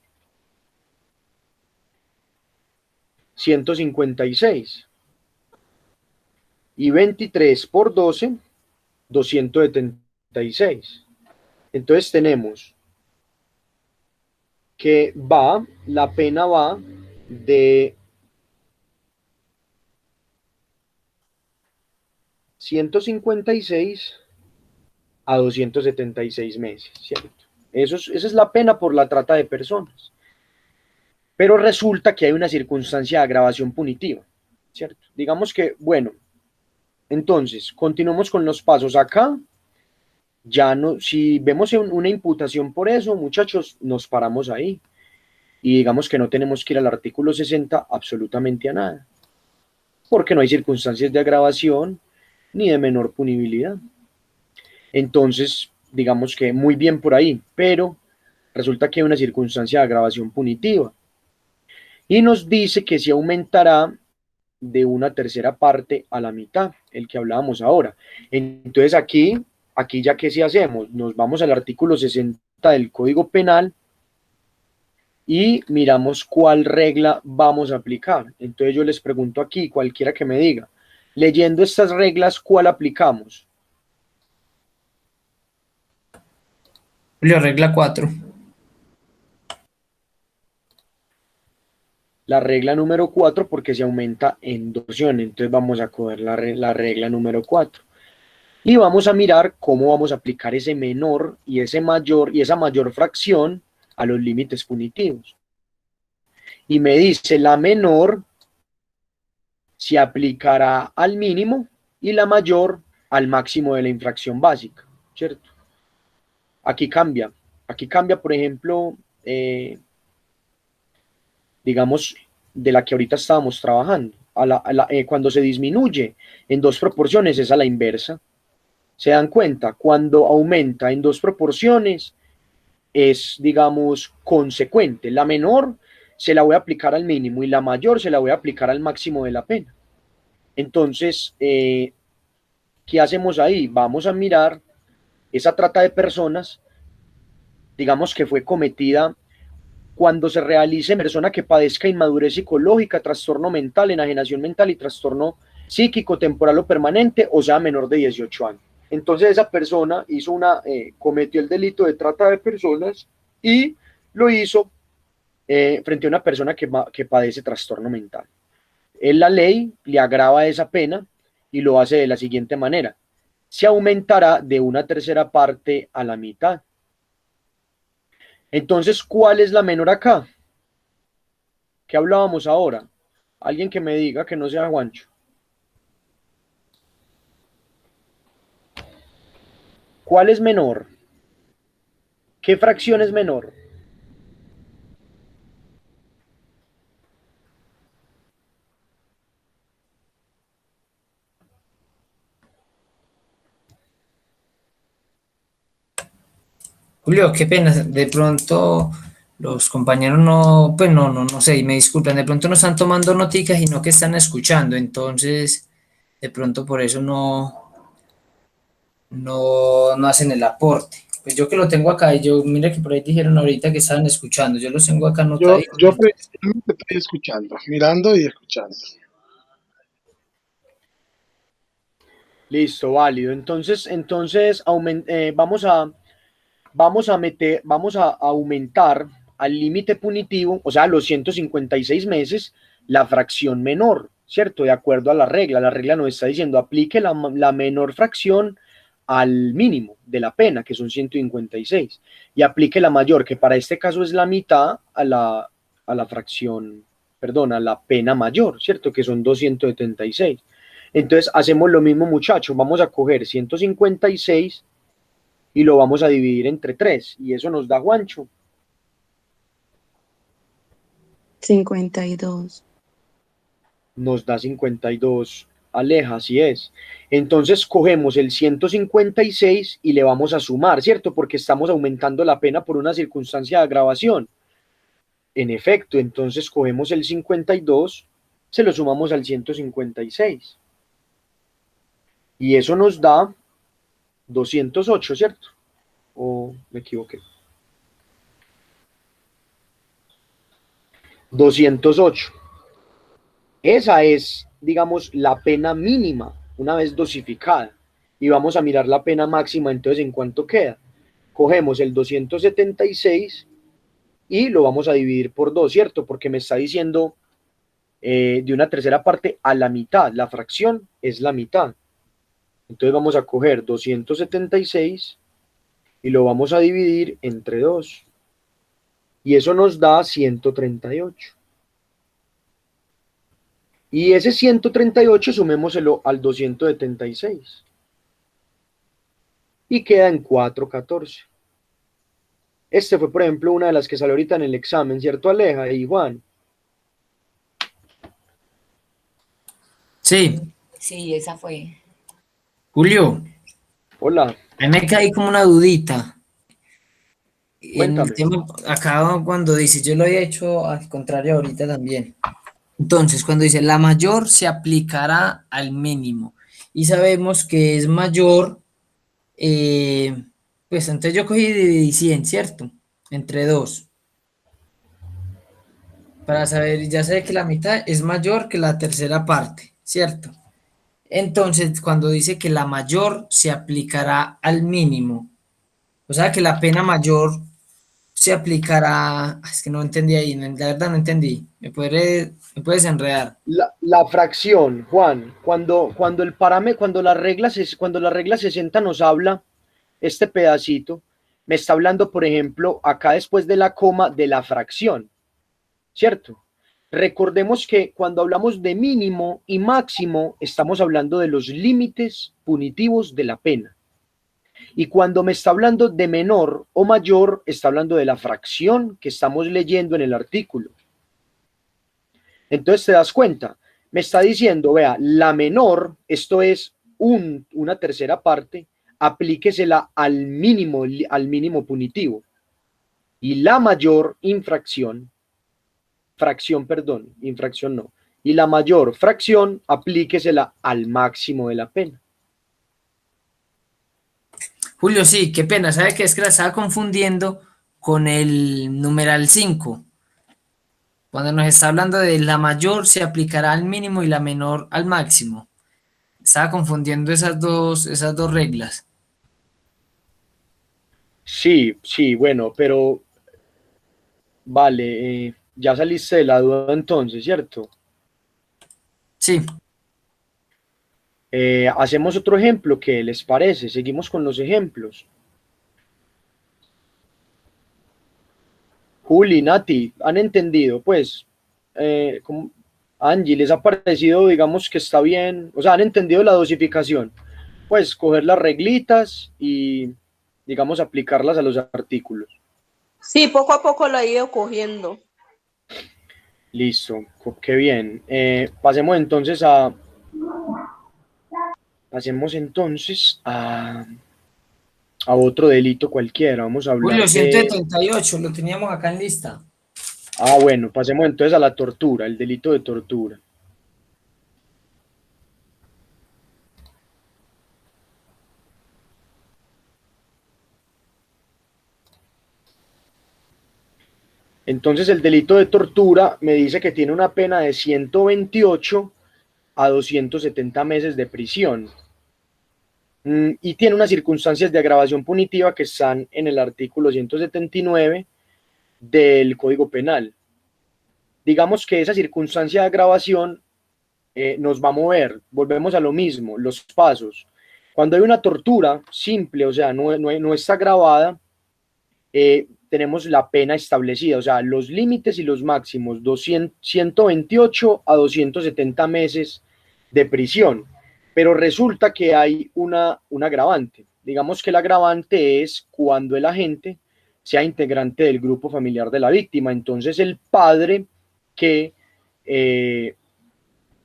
156. Y 23 por 12, 276. Entonces tenemos que la pena va de 156 a 276 meses, ¿cierto? Esa es la pena por la trata de personas. Pero resulta que hay una circunstancia de agravación punitiva, ¿cierto? Digamos que, bueno, entonces, continuamos con los pasos acá. Ya no, si vemos una imputación por eso, muchachos, nos paramos ahí. Y digamos que no tenemos que ir al artículo 60 absolutamente a nada. Porque no hay circunstancias de agravación ni de menor punibilidad. Entonces, digamos que muy bien por ahí, pero resulta que hay una circunstancia de agravación punitiva. Y nos dice que se aumentará de una tercera parte a la mitad, el que hablábamos ahora. Entonces aquí ya que sí hacemos, nos vamos al artículo 60 del Código Penal y miramos cuál regla vamos a aplicar. Entonces yo les pregunto aquí, cualquiera que me diga, leyendo estas reglas, ¿cuál aplicamos? Julio, regla 4. La regla número 4 porque se aumenta en 2 opciones. Entonces vamos a coger la regla número 4. Y vamos a mirar cómo vamos a aplicar ese menor y esa mayor fracción a los límites punitivos. Y me dice, la menor se aplicará al mínimo y la mayor al máximo de la infracción básica, ¿cierto? Aquí cambia, por ejemplo, digamos, de la que ahorita estábamos trabajando. Cuando se disminuye en dos proporciones es a la inversa. ¿Se dan cuenta? Cuando aumenta en dos proporciones es, digamos, consecuente. La menor se la voy a aplicar al mínimo y la mayor se la voy a aplicar al máximo de la pena. Entonces, ¿qué hacemos ahí? Vamos a mirar esa trata de personas, digamos que fue cometida cuando se realice en persona que padezca inmadurez psicológica, trastorno mental, enajenación mental y trastorno psíquico, temporal o permanente, o sea, menor de 18 años. Entonces esa persona cometió el delito de trata de personas y lo hizo frente a una persona que padece trastorno mental. La ley le agrava esa pena y lo hace de la siguiente manera: se aumentará de una tercera parte a la mitad. Entonces, ¿cuál es la menor acá? ¿Qué hablábamos ahora? Alguien que me diga, que no sea Juancho. ¿Cuál es menor? ¿Qué fracción es menor? Julio, qué pena, de pronto los compañeros no, pues no sé, y me disculpen, de pronto no están tomando noticas, sino que están escuchando, entonces de pronto por eso no hacen el aporte. Pues yo que lo tengo acá, y yo, mira que por ahí dijeron ahorita que estaban escuchando, yo los tengo acá anotaditos. Yo precisamente estoy escuchando, mirando y escuchando. Listo, válido. Entonces vamos a aumentar al límite punitivo, o sea, a los 156 meses, la fracción menor, ¿cierto? De acuerdo a la regla. La regla nos está diciendo aplique la menor fracción al mínimo de la pena, que son 156, y aplique la mayor, que para este caso es la mitad, a la fracción, perdón, a la pena mayor, ¿cierto? Que son 276. Entonces hacemos lo mismo, muchachos, vamos a coger 156 y lo vamos a dividir entre 3, y eso nos da, Juancho, 52. nos da 52. Aleja, así es. Entonces cogemos el 156 y le vamos a sumar, ¿cierto? Porque estamos aumentando la pena por una circunstancia de agravación. En efecto, entonces cogemos el 52, se lo sumamos al 156. Y eso nos da 208, ¿cierto? ¿O me equivoqué? 208. Esa es, digamos, la pena mínima una vez dosificada. Y vamos a mirar la pena máxima, entonces, ¿en cuánto queda? Cogemos el 276 y lo vamos a dividir por 2, ¿cierto? Porque me está diciendo de una tercera parte a la mitad. La fracción es la mitad. Entonces vamos a coger 276 y lo vamos a dividir entre 2. Y eso nos da 138. Y ese 138 sumémoselo al 276. Y queda en 414. Este fue, por ejemplo, una de las que salió ahorita en el examen, ¿cierto, Aleja y Juan? Sí, Sí, esa fue. Julio, Hola, a mí me caí como una dudita. En el cuéntame. tema, acá cuando dice, yo lo había hecho al contrario ahorita también. Entonces, cuando dice la mayor se aplicará al mínimo y sabemos que es mayor, pues entonces yo cogí y dividí 100, ¿cierto? Entre 2. Para saber, ya sé que la mitad es mayor que la tercera parte, ¿cierto? Entonces, cuando dice que la mayor se aplicará al mínimo, o sea que la pena mayor se aplicará, es que no entendí ahí, la verdad no entendí, me puedes enredar. La fracción, Juan, cuando el parámetro, cuando la regla 60 nos habla, este pedacito, me está hablando, por ejemplo, acá después de la coma, de la fracción, ¿cierto? Recordemos que cuando hablamos de mínimo y máximo, estamos hablando de los límites punitivos de la pena. Y cuando me está hablando de menor o mayor, está hablando de la fracción que estamos leyendo en el artículo. Entonces te das cuenta, me está diciendo, vea, la menor, esto es una tercera parte, aplíquesela al mínimo punitivo. Y la mayor infracción no. Y la mayor fracción, aplíquesela al máximo de la pena. Julio, sí, qué pena, ¿sabe qué? Es que la estaba confundiendo con el numeral 5. Cuando nos está hablando de la mayor se aplicará al mínimo y la menor al máximo. Estaba confundiendo esas dos reglas. Sí, sí, bueno, pero vale, ya saliste de la duda entonces, ¿cierto? Sí, Hacemos otro ejemplo, ¿qué les parece? Seguimos con los ejemplos. Juli, Nati, ¿han entendido? Pues, Angie, ¿les ha parecido, digamos, que está bien? O sea, ¿han entendido la dosificación? Pues, coger las reglitas y, digamos, aplicarlas a los artículos. Sí, poco a poco lo he ido cogiendo. Listo, qué bien. Pasemos entonces a otro delito cualquiera. Vamos a Julio, hablar de... 178, lo teníamos acá en lista. Ah, bueno, pasemos entonces a la tortura, el delito de tortura. Entonces, el delito de tortura me dice que tiene una pena de 128 a 270 meses de prisión. Y tiene unas circunstancias de agravación punitiva que están en el artículo 179 del Código Penal. Digamos que esa circunstancia de agravación nos va a mover, volvemos a lo mismo, los pasos. Cuando hay una tortura simple, o sea, no está agravada, tenemos la pena establecida, o sea, los límites y los máximos, 128 a 270 meses de prisión. Pero resulta que hay un agravante. Digamos que el agravante es cuando el agente sea integrante del grupo familiar de la víctima. Entonces el padre que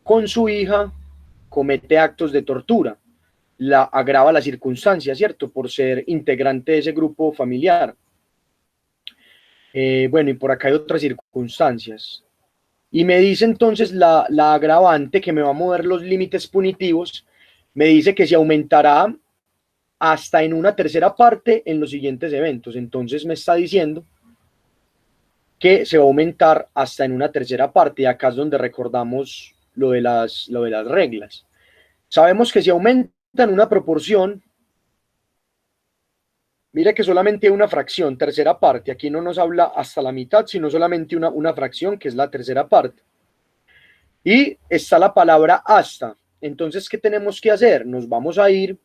con su hija comete actos de tortura, agrava la circunstancia, ¿cierto? Por ser integrante de ese grupo familiar. Bueno, y por acá hay otras circunstancias. Y me dice entonces la agravante que me va a mover los límites punitivos, me dice que se aumentará hasta en una tercera parte en los siguientes eventos. Entonces me está diciendo que se va a aumentar hasta en una tercera parte, y acá es donde recordamos lo de las reglas. Sabemos que si aumenta en una proporción, mira que solamente hay una fracción, tercera parte. Aquí no nos habla hasta la mitad, sino solamente una fracción, que es la tercera parte. Y está la palabra hasta. Entonces, ¿qué tenemos que hacer? Nos vamos a ir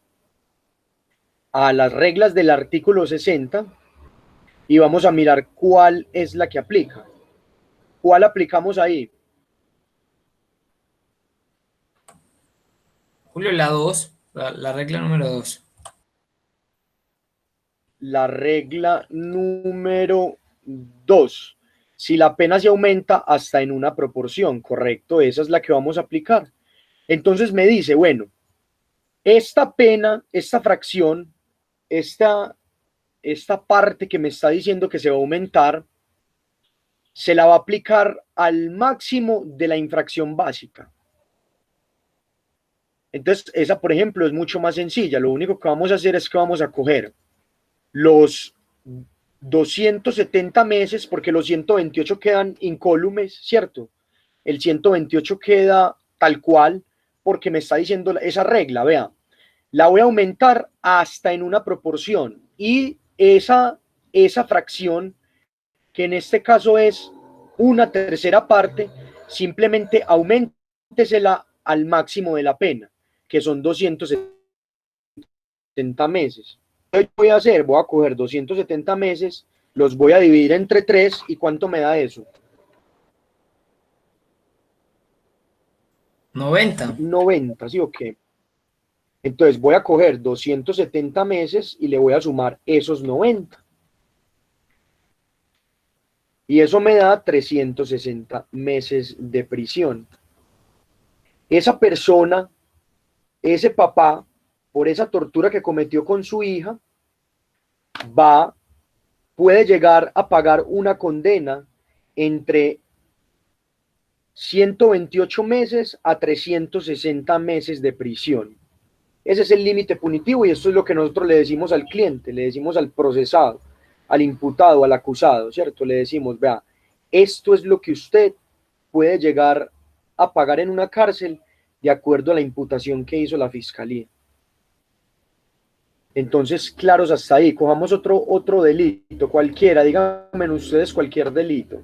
a las reglas del artículo 60 y vamos a mirar cuál es la que aplica. ¿Cuál aplicamos ahí? Julio, la 2, la regla número 2. La regla número 2. Si la pena se aumenta hasta en una proporción, correcto, esa es la que vamos a aplicar. Entonces me dice, bueno, esta pena, esta fracción, esta parte que me está diciendo que se va a aumentar, se la va a aplicar al máximo de la infracción básica. Entonces, esa, por ejemplo, es mucho más sencilla. Lo único que vamos a hacer es que vamos a coger los 270 meses, porque los 128 quedan incólumes, ¿cierto? El 128 queda tal cual, porque me está diciendo esa regla, vea, la voy a aumentar hasta en una proporción, y esa fracción, que en este caso es una tercera parte, simplemente auméntesela al máximo de la pena, que son 270 meses. ¿Qué voy a hacer? Voy a coger 270 meses, los voy a dividir entre 3, ¿y cuánto me da eso? 90. 90, ¿sí o qué? Entonces voy a coger 270 meses y le voy a sumar esos 90. y eso me da 360 meses de prisión. Esa persona, ese papá, por esa tortura que cometió con su hija, puede llegar a pagar una condena entre 128 meses a 360 meses de prisión. Ese es el límite punitivo y esto es lo que nosotros le decimos al cliente, le decimos al procesado, al imputado, al acusado, ¿cierto? Le decimos, vea, esto es lo que usted puede llegar a pagar en una cárcel de acuerdo a la imputación que hizo la fiscalía. Entonces, claros hasta ahí, cojamos otro delito, cualquiera, díganme ustedes cualquier delito.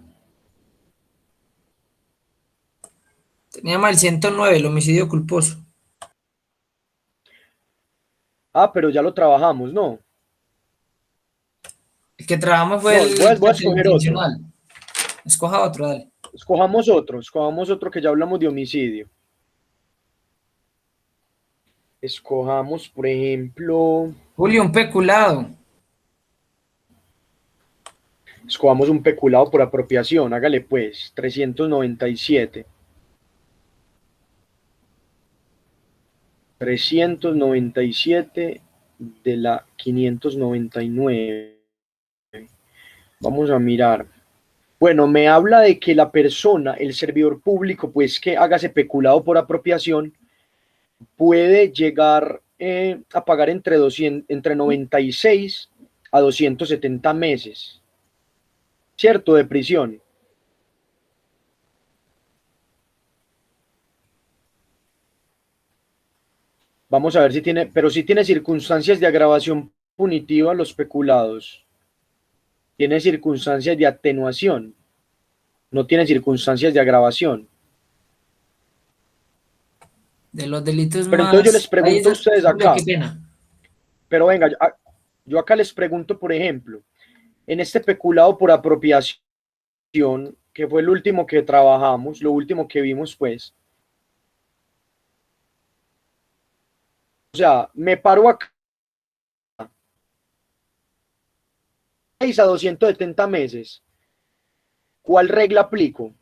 Teníamos el 109, el homicidio culposo. Ah, pero ya lo trabajamos, ¿no? El que trabajamos fue No, el voy a escoger otro. intencional. Escoja otro, dale. Escojamos otro que ya hablamos de homicidio. Escojamos, por ejemplo, Julio, un peculado. escojamos un peculado por apropiación, hágale pues, 397. 397 de la 599. Vamos a mirar. Bueno, me habla de que la persona, el servidor público, pues que haga ese peculado por apropiación, puede llegar a pagar entre 96 a 270 meses, ¿cierto? De prisión. Vamos a ver si tiene, pero si tiene circunstancias de agravación punitiva los peculados. Tiene circunstancias de atenuación. No tiene circunstancias de agravación. De los delitos Pero más... entonces yo les pregunto a Ahí ustedes Julio, acá. qué pena. Pero venga, yo acá les pregunto, por ejemplo, en este peculado por apropiación, que fue el último que trabajamos, lo último que vimos, pues. O sea, me paro acá. 6 a 270 meses. ¿Cuál regla aplico?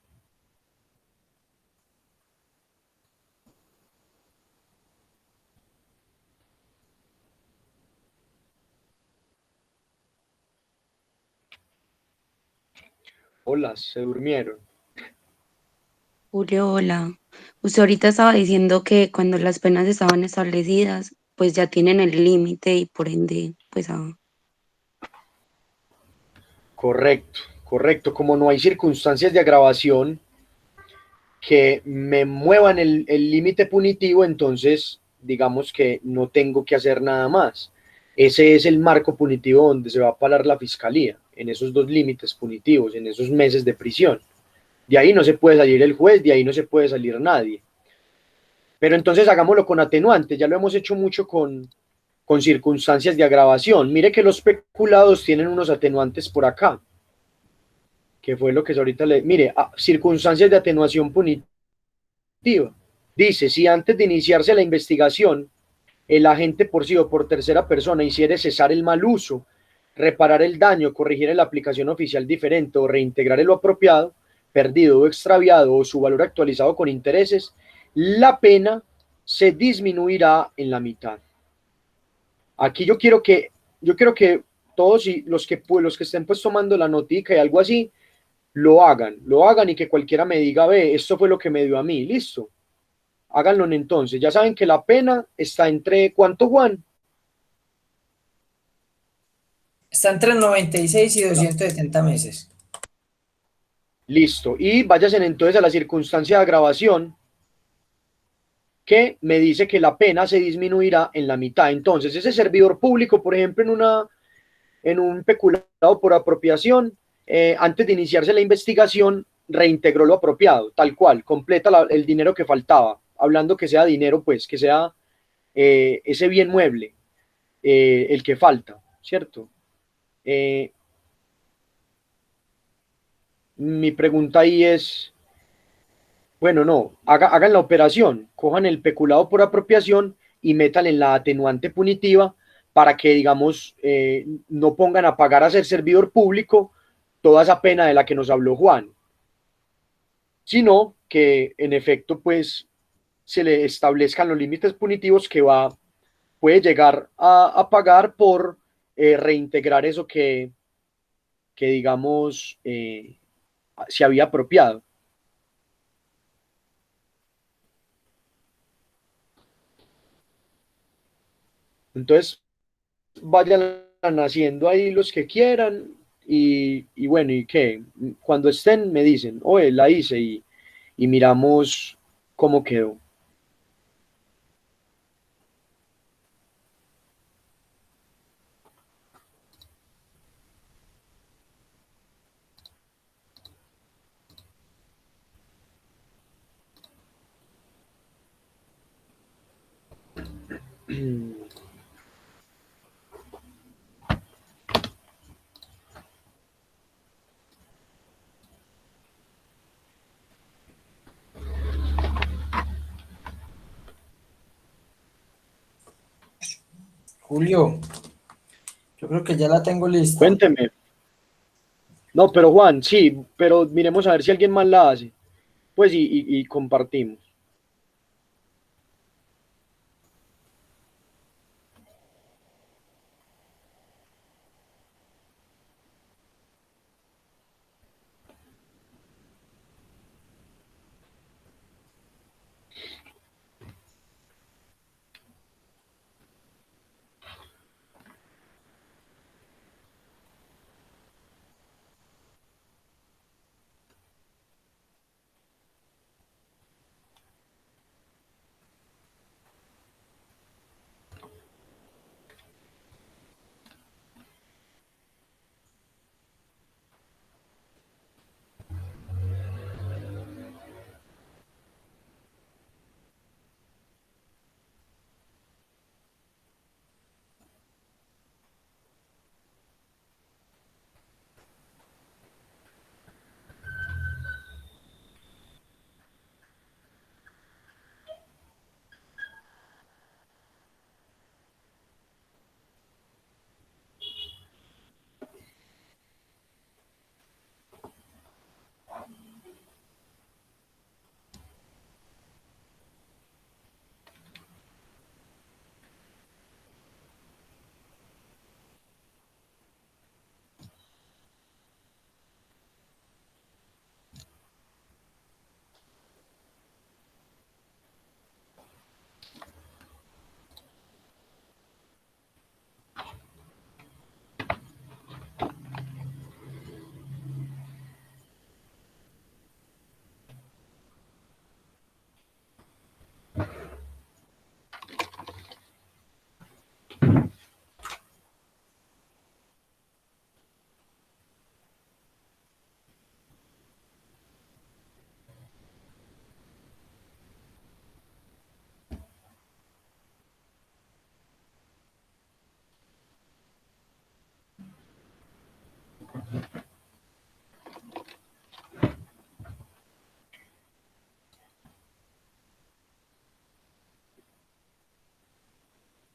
Hola, se durmieron. Julio, hola. Usted ahorita estaba diciendo que cuando las penas estaban establecidas, pues ya tienen el límite y por ende, pues Correcto, correcto. Como no hay circunstancias de agravación que me muevan el límite punitivo, entonces digamos que no tengo que hacer nada más. Ese es el marco punitivo donde se va a parar la fiscalía, en esos dos límites punitivos, en esos meses de prisión. De ahí no se puede salir el juez, de ahí no se puede salir nadie. Pero entonces hagámoslo con atenuantes, ya lo hemos hecho mucho con circunstancias de agravación. Mire que los peculados tienen unos atenuantes por acá, que fue lo que ahorita le... Mire, circunstancias de atenuación punitiva. Dice, si antes de iniciarse la investigación, el agente por sí o por tercera persona hiciere cesar el mal uso, reparar el daño, corregir la aplicación oficial diferente o reintegrar lo apropiado, perdido o extraviado o su valor actualizado con intereses, la pena se disminuirá en la mitad. Aquí yo quiero que todos y los que estén pues tomando la notica y algo así, lo hagan y que cualquiera me diga, ve, esto fue lo que me dio a mí, listo. Háganlo entonces. Ya saben que la pena está entre, ¿cuánto, Juan? Está entre 96 y 270 meses. Listo. Y váyanse entonces a la circunstancia de agravación que me dice que la pena se disminuirá en la mitad. Entonces, ese servidor público, por ejemplo, en un peculado por apropiación, antes de iniciarse la investigación, reintegró lo apropiado, tal cual, completa el dinero que faltaba. Hablando que sea dinero, pues, que sea ese bien mueble, el que falta, ¿cierto? Mi pregunta ahí es, bueno, no, hagan la operación, cojan el peculado por apropiación y metan en la atenuante punitiva para que, digamos, no pongan a pagar a ser servidor público toda esa pena de la que nos habló Juan, sino que en efecto pues se le establezcan los límites punitivos que puede llegar a pagar por reintegrar eso que digamos se había apropiado. Entonces, vayan haciendo ahí los que quieran y bueno, y que cuando estén me dicen, oye, la hice y miramos cómo quedó. Julio, yo creo que ya la tengo lista. Cuénteme. No, pero Juan, sí, pero miremos a ver si alguien más la hace. Pues y compartimos.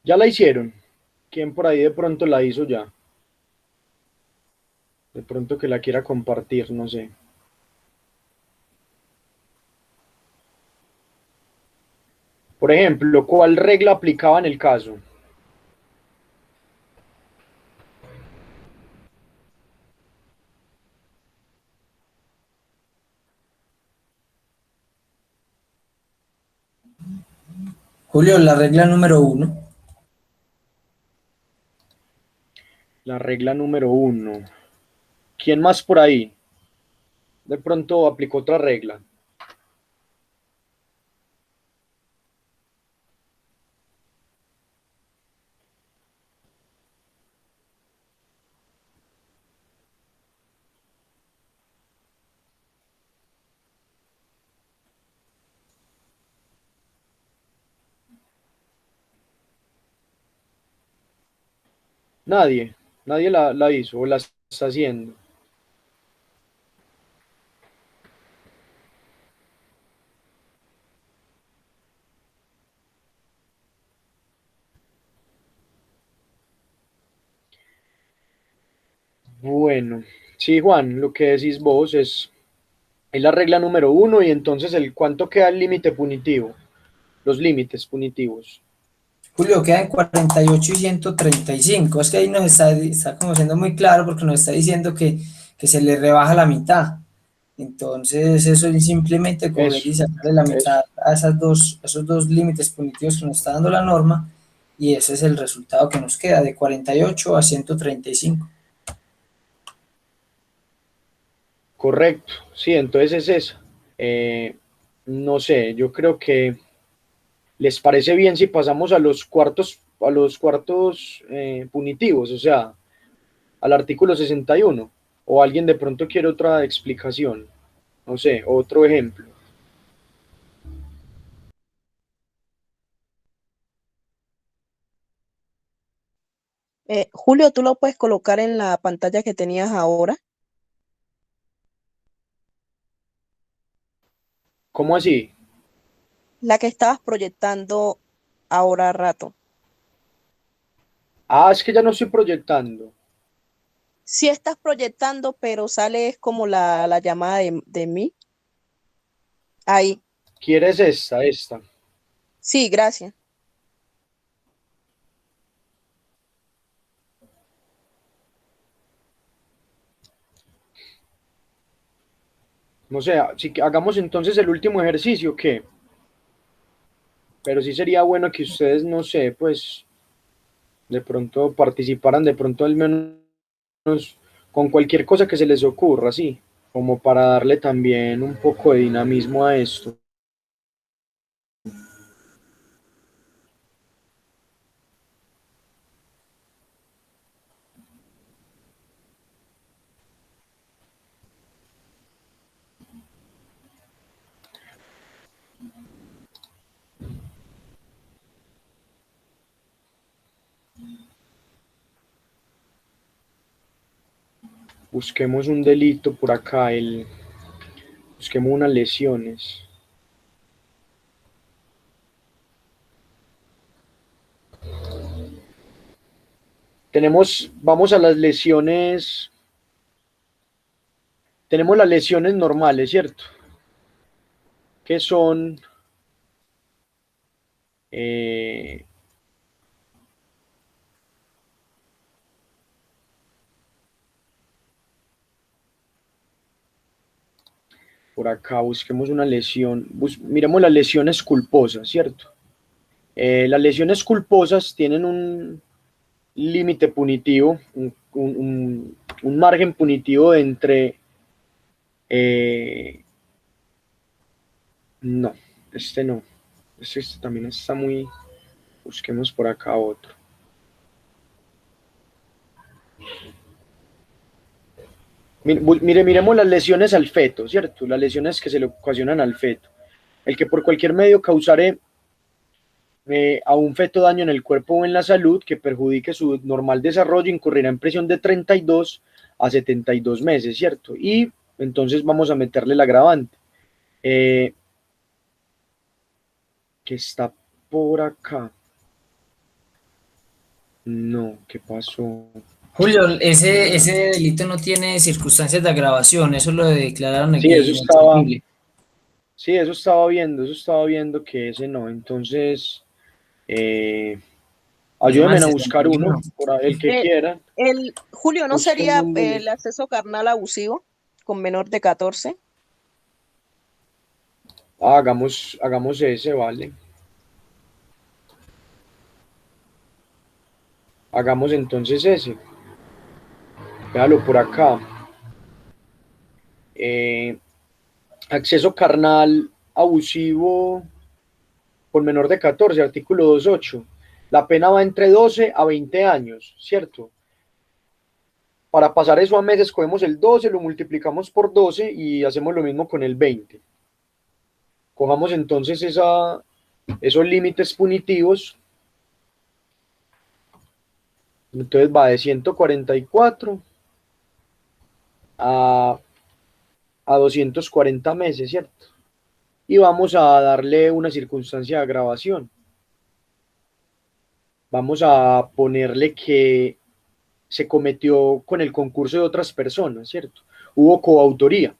¿Ya la hicieron? ¿Quién por ahí de pronto la hizo ya? De pronto que la quiera compartir, no sé. Por ejemplo, ¿cuál regla aplicaba en el caso? Julio, la regla número 1. La regla número 1. ¿Quién más por ahí? De pronto aplicó otra regla. Nadie. Nadie la hizo o la está haciendo. Bueno, Sí, Juan, lo que decís vos es la regla número uno y entonces ¿cuánto queda el límite punitivo? Los límites punitivos. Julio, queda en 48 y 135. Es que ahí nos está como siendo muy claro porque nos está diciendo que se le rebaja la mitad. Entonces, eso es simplemente coger Eso, y sacarle la eso. mitad a esos dos límites punitivos que nos está dando la norma, y ese es el resultado que nos queda, de 48 a 135. Correcto, sí, entonces es esa. No sé, yo creo que les parece bien si pasamos a los cuartos punitivos, o sea, al artículo 61, o alguien de pronto quiere otra explicación, no sé, otro ejemplo. Julio, tú lo puedes colocar en la pantalla que tenías ahora. ¿Cómo así? La que estabas proyectando ahora a rato. Ah, es que ya no estoy proyectando. Sí estás proyectando, pero sale es como la llamada de mí. Ahí. ¿Quieres esta? Sí, gracias. No sé, si hagamos entonces el último ejercicio, ¿qué? Pero sí sería bueno que ustedes, no sé, pues de pronto participaran, de pronto al menos con cualquier cosa que se les ocurra, sí, como para darle también un poco de dinamismo a esto. Busquemos un delito por acá, busquemos unas lesiones. Vamos a las lesiones, tenemos las lesiones normales, ¿cierto? Que son eh, por acá, busquemos una lesión, miremos las lesiones culposas, ¿cierto? Las lesiones culposas tienen un límite punitivo, un margen punitivo de entre... no, este no. Este también está muy... Busquemos por acá otro. Miremos las lesiones al feto, ¿cierto? Las lesiones que se le ocasionan al feto. El que por cualquier medio causare a un feto daño en el cuerpo o en la salud que perjudique su normal desarrollo incurrirá en prisión de 32 a 72 meses, ¿cierto? Y entonces vamos a meterle el agravante, que está por acá. No, ¿qué pasó? Julio, ese delito no tiene circunstancias de agravación, eso lo declararon Sí, inadmisible. eso estaba viendo que ese no. Entonces, Ese man ayúdenme a se buscar uno, 61. por el que quiera. Julio, ¿no Busquen sería un el delito. acceso carnal abusivo con menor de 14? Hagamos ese, vale. Hagamos entonces ese. Véalo por acá. Eh, acceso carnal abusivo con menor de 14, artículo 2.8. La pena va entre 12 a 20 años, ¿cierto? Para pasar eso a meses, cogemos el 12, lo multiplicamos por 12 y hacemos lo mismo con el 20. Cojamos entonces esos límites punitivos. Entonces va de 144 a 240 meses, ¿cierto? Y vamos a darle una circunstancia de agravación. Vamos a ponerle que se cometió con el concurso de otras personas, ¿cierto? Hubo coautoría.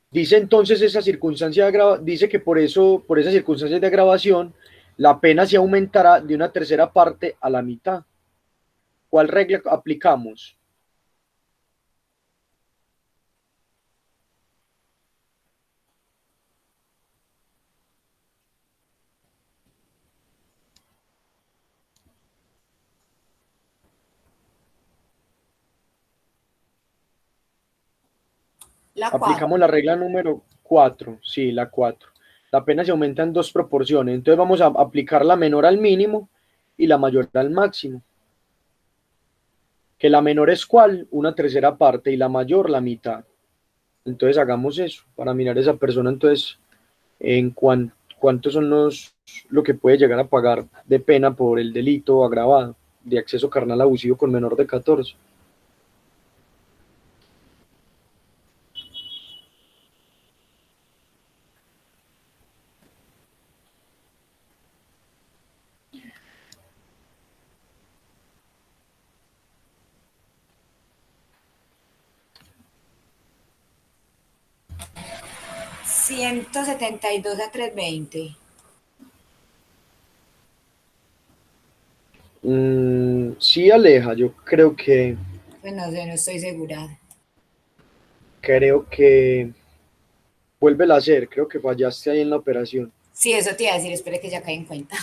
Dice entonces esa circunstancia, dice que por eso, por esas circunstancias de agravación, la pena se aumentará de una tercera parte a la mitad. ¿Cuál regla aplicamos? La 4. Aplicamos la regla número 4, sí, la 4. La pena se aumenta en dos proporciones, entonces vamos a aplicar la menor al mínimo y la mayor al máximo. Que la menor es ¿cuál? Una tercera parte y la mayor la mitad. Entonces hagamos eso para mirar a esa persona entonces en cuántos son lo que puede llegar a pagar de pena por el delito agravado de acceso carnal abusivo con menor de 14. $172 a 320. Sí, Aleja, yo Pues no sé, no estoy segura. creo que vuélvela a hacer, creo que fallaste ahí en la operación. Sí, eso te iba a decir, espere que ya caí en cuenta.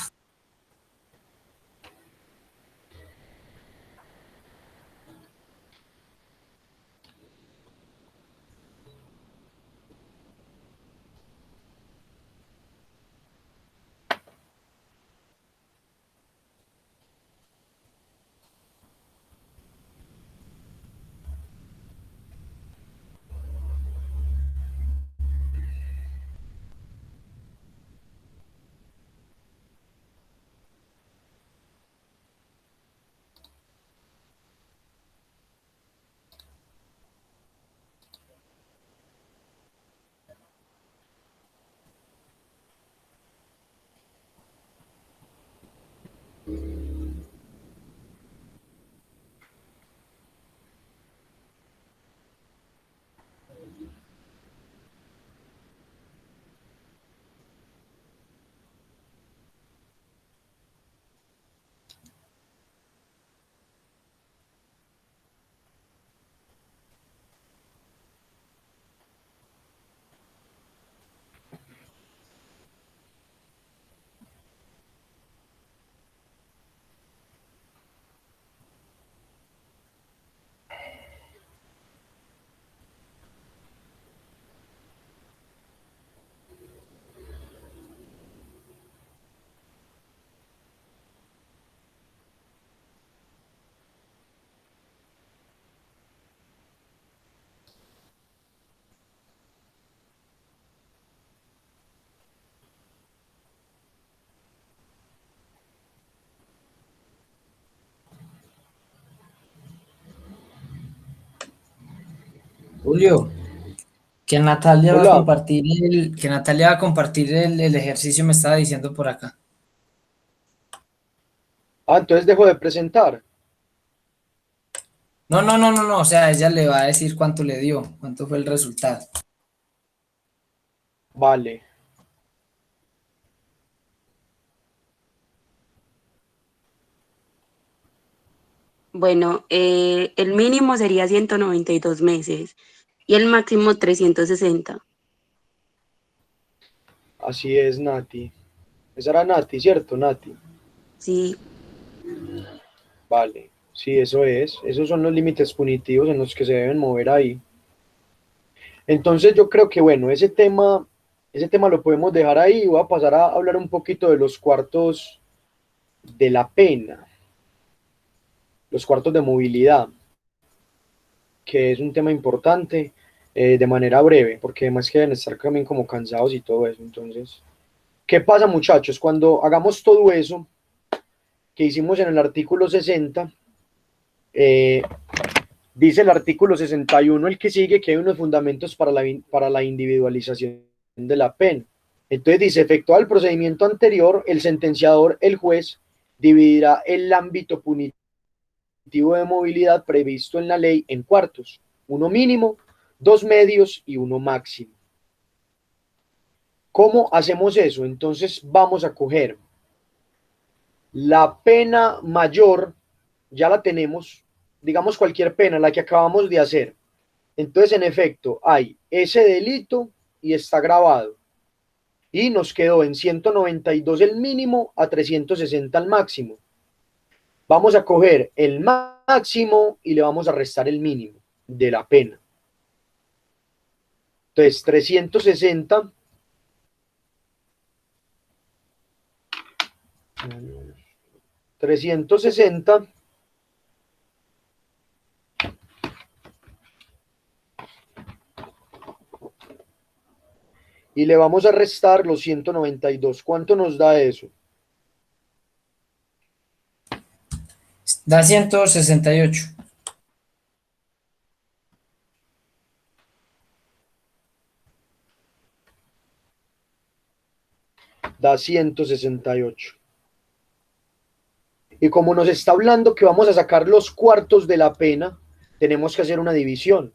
Julio, que Natalia va a Hola, compartir el ejercicio, me estaba diciendo por acá. entonces dejo de presentar. No, o sea, ella le va a decir cuánto le dio, cuánto fue el resultado. Vale. Bueno, el mínimo sería 192 meses y el máximo 360. Así es, Nati. Esa era Nati, ¿cierto, Nati? Sí, Vale. Sí, eso es. Esos son los límites punitivos en los que se deben mover ahí. Entonces yo creo que, bueno, ese tema lo podemos dejar ahí y voy a pasar a hablar un poquito de los cuartos de la pena, los cuartos de movilidad, que es un tema importante de manera breve, porque además que deben estar también como cansados y todo eso. Entonces, ¿qué pasa, muchachos? Cuando hagamos todo eso que hicimos en el artículo 60, eh, dice el artículo 61, el que sigue, que hay unos fundamentos para la individualización de la pena. Entonces dice, efectuado el procedimiento anterior, el sentenciador, el juez, dividirá el ámbito punitivo punitivo de movilidad previsto en la ley en cuartos, uno mínimo, dos medios y uno máximo. ¿Cómo hacemos eso? Entonces vamos a coger la pena mayor, ya la tenemos, digamos cualquier pena, la que acabamos de hacer. Entonces, en efecto, hay ese delito y está grabado. Y nos quedó en 192 el mínimo a 360 el máximo. Vamos a coger el máximo y le vamos a restar el mínimo de la pena. Entonces, 360 y le vamos a restar los 192. ¿Cuánto nos da eso? Da 168. Da 168. Y como nos está hablando que vamos a sacar los cuartos de la pena, tenemos que hacer una división,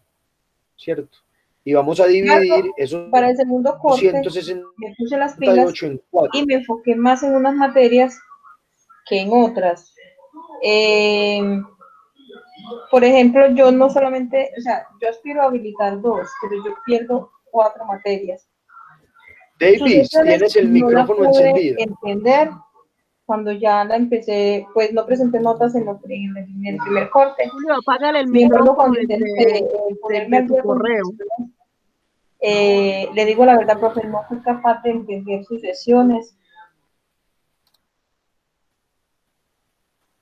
¿cierto? Y vamos a dividir esos Para el segundo corte, 168 me puse las pilas en 4. y me enfoqué más en unas materias que en otras. Por ejemplo, yo no solamente, o sea, yo aspiro a habilitar 2, pero yo pierdo 4 materias. Davis, tienes el no la micrófono pude encendido. entender cuando ya la empecé, pues no presenté notas en el primer corte. Julio, apágale el Sin embargo, micrófono cuando intenté ponerme al tu día con correo. le digo la verdad, profe, no fui capaz de entender sus sesiones.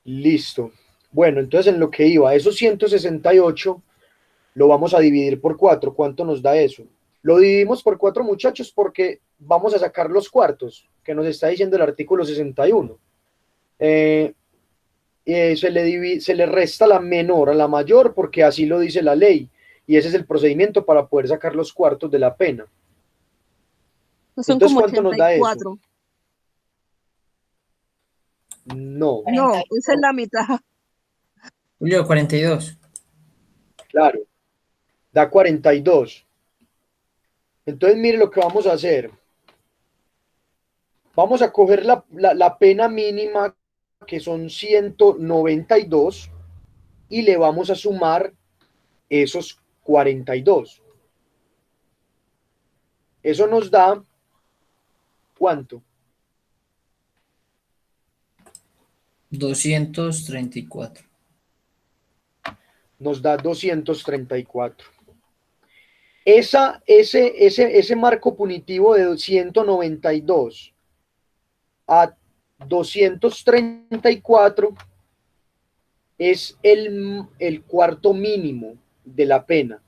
Listo. Bueno, entonces en lo que iba, esos 168 lo vamos a dividir por 4. ¿Cuánto nos da eso? Lo dividimos por 4, muchachos, porque vamos a sacar los cuartos, que nos está diciendo el artículo 61. Se le resta la menor a la mayor, porque así lo dice la ley, y ese es el procedimiento para poder sacar los cuartos de la pena. Son Entonces, como ¿cuánto nos da 84. eso? No. No, esa es la mitad. Julio, 42. Claro, da 42. Entonces, mire lo que vamos a hacer. Vamos a coger la pena mínima, que son 192, y le vamos a sumar esos 42. Eso nos da, ¿cuánto? 234. Nos da 234. Ese marco punitivo de 192 a 234 es el cuarto mínimo de la pena.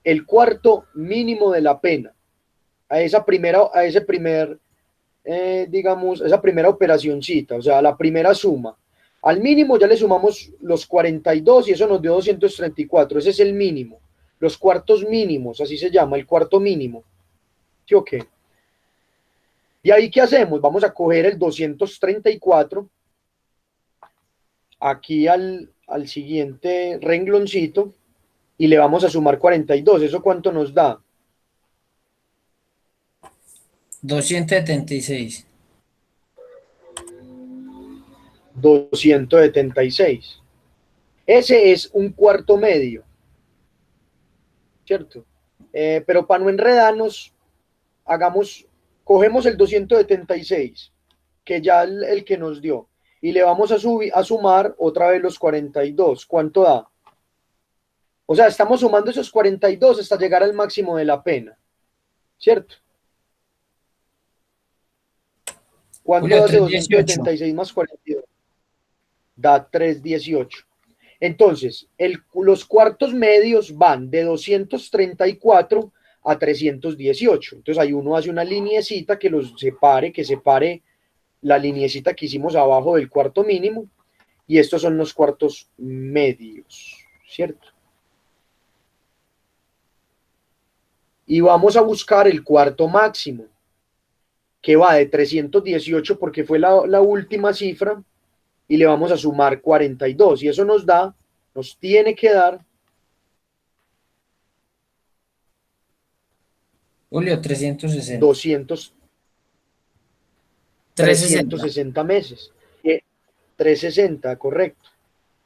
El cuarto mínimo de la pena. Esa primera operacioncita, o sea, la primera suma. Al mínimo ya le sumamos los 42 y eso nos dio 234. Ese es el mínimo. Los cuartos mínimos, así se llama, el cuarto mínimo. ¿Sí o qué? ¿Y ahí qué hacemos? Vamos a coger el 234 aquí al siguiente rengloncito y le vamos a sumar 42. ¿Eso cuánto nos da? 276. 276. Ese es un cuarto medio, ¿cierto? Pero para no enredarnos, cogemos el 276, que ya el que nos dio, y le vamos a sumar otra vez los 42. ¿Cuánto da? O sea, estamos sumando esos 42 hasta llegar al máximo de la pena, ¿cierto? ¿Cuánto Julio, hace 318. 276 más 42? Da 318. Entonces, los cuartos medios van de 234 a 318. Entonces, ahí uno hace una liniecita que los separe, que separe la liniecita que hicimos abajo del cuarto mínimo, y estos son los cuartos medios, ¿cierto? Y vamos a buscar el cuarto máximo, que va de 318 porque fue la última cifra, y le vamos a sumar 42 y eso nos tiene que dar Julio, 360. 360 meses. 360, correcto.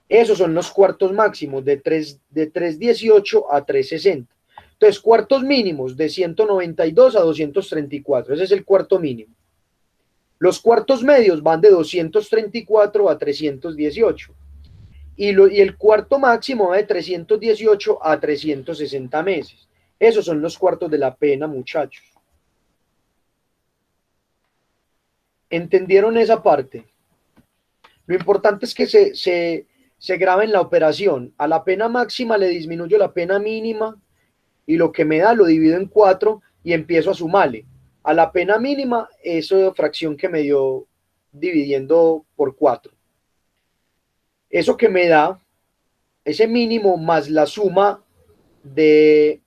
Esos son los cuartos máximos de 318 a 360. Entonces, cuartos mínimos de 192 a 234. Ese es el cuarto mínimo. Los cuartos medios van de 234 a 318. Y el cuarto máximo va de 318 a 360 meses. Esos son los cuartos de la pena, muchachos. ¿Entendieron esa parte? Lo importante es que se grabe en la operación. A la pena máxima le disminuyo la pena mínima y lo que me da lo divido en 4 y empiezo a sumarle. A la pena mínima, esa fracción que me dio dividiendo por 4. Eso que me da, ese mínimo más la suma de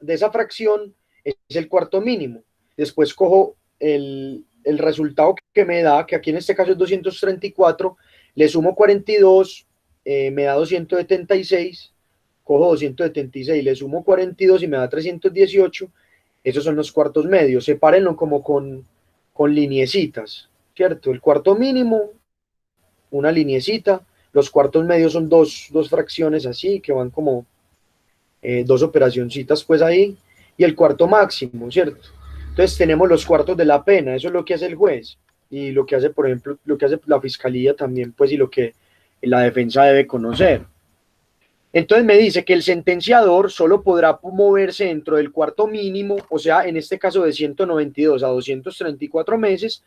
esa fracción, es el cuarto mínimo. Después cojo el resultado que me da, que aquí en este caso es 234, le sumo 42, me da 276, cojo 276, le sumo 42 y me da 318. Esos son los cuartos medios. Sepárenlo como con lineecitas, ¿cierto? El cuarto mínimo, una lineecita. Los cuartos medios son dos fracciones así, que van como dos operacioncitas pues ahí. Y el cuarto máximo, ¿cierto? Entonces tenemos los cuartos de la pena. Eso es lo que hace el juez. Y lo que hace, por ejemplo, lo que hace la fiscalía también, pues, y lo que la defensa debe conocer. Entonces me dice que el sentenciador solo podrá moverse dentro del cuarto mínimo, o sea, en este caso de 192 a 234 meses,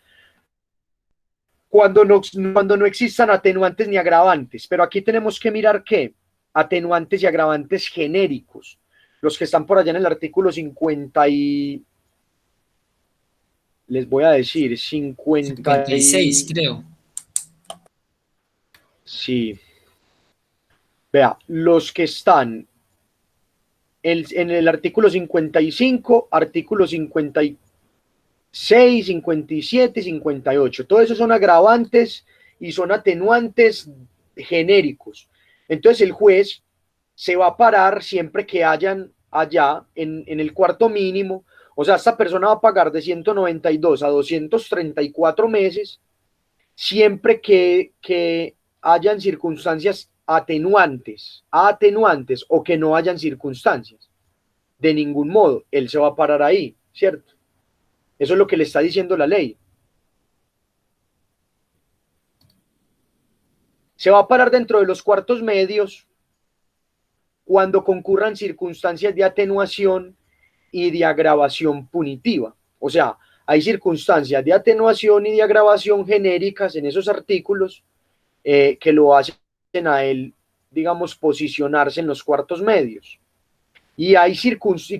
cuando no existan atenuantes ni agravantes. Pero aquí tenemos que mirar qué, atenuantes y agravantes genéricos, los que están por allá en el artículo 50 y... Les voy a decir, 56, creo. Sí. Vea, los que están en el artículo 55, artículo 56, 57 y 58. Todos esos son agravantes y son atenuantes genéricos. Entonces el juez se va a parar siempre que hayan allá en el cuarto mínimo. O sea, esta persona va a pagar de 192 a 234 meses siempre que hayan circunstancias atenuantes o que no hayan circunstancias. De ningún modo, él se va a parar ahí, ¿cierto? Eso es lo que le está diciendo la ley. Se va a parar dentro de los cuartos medios cuando concurran circunstancias de atenuación y de agravación punitiva. O sea, hay circunstancias de atenuación y de agravación genéricas en esos artículos que lo hacen a él, digamos, posicionarse en los cuartos medios. Y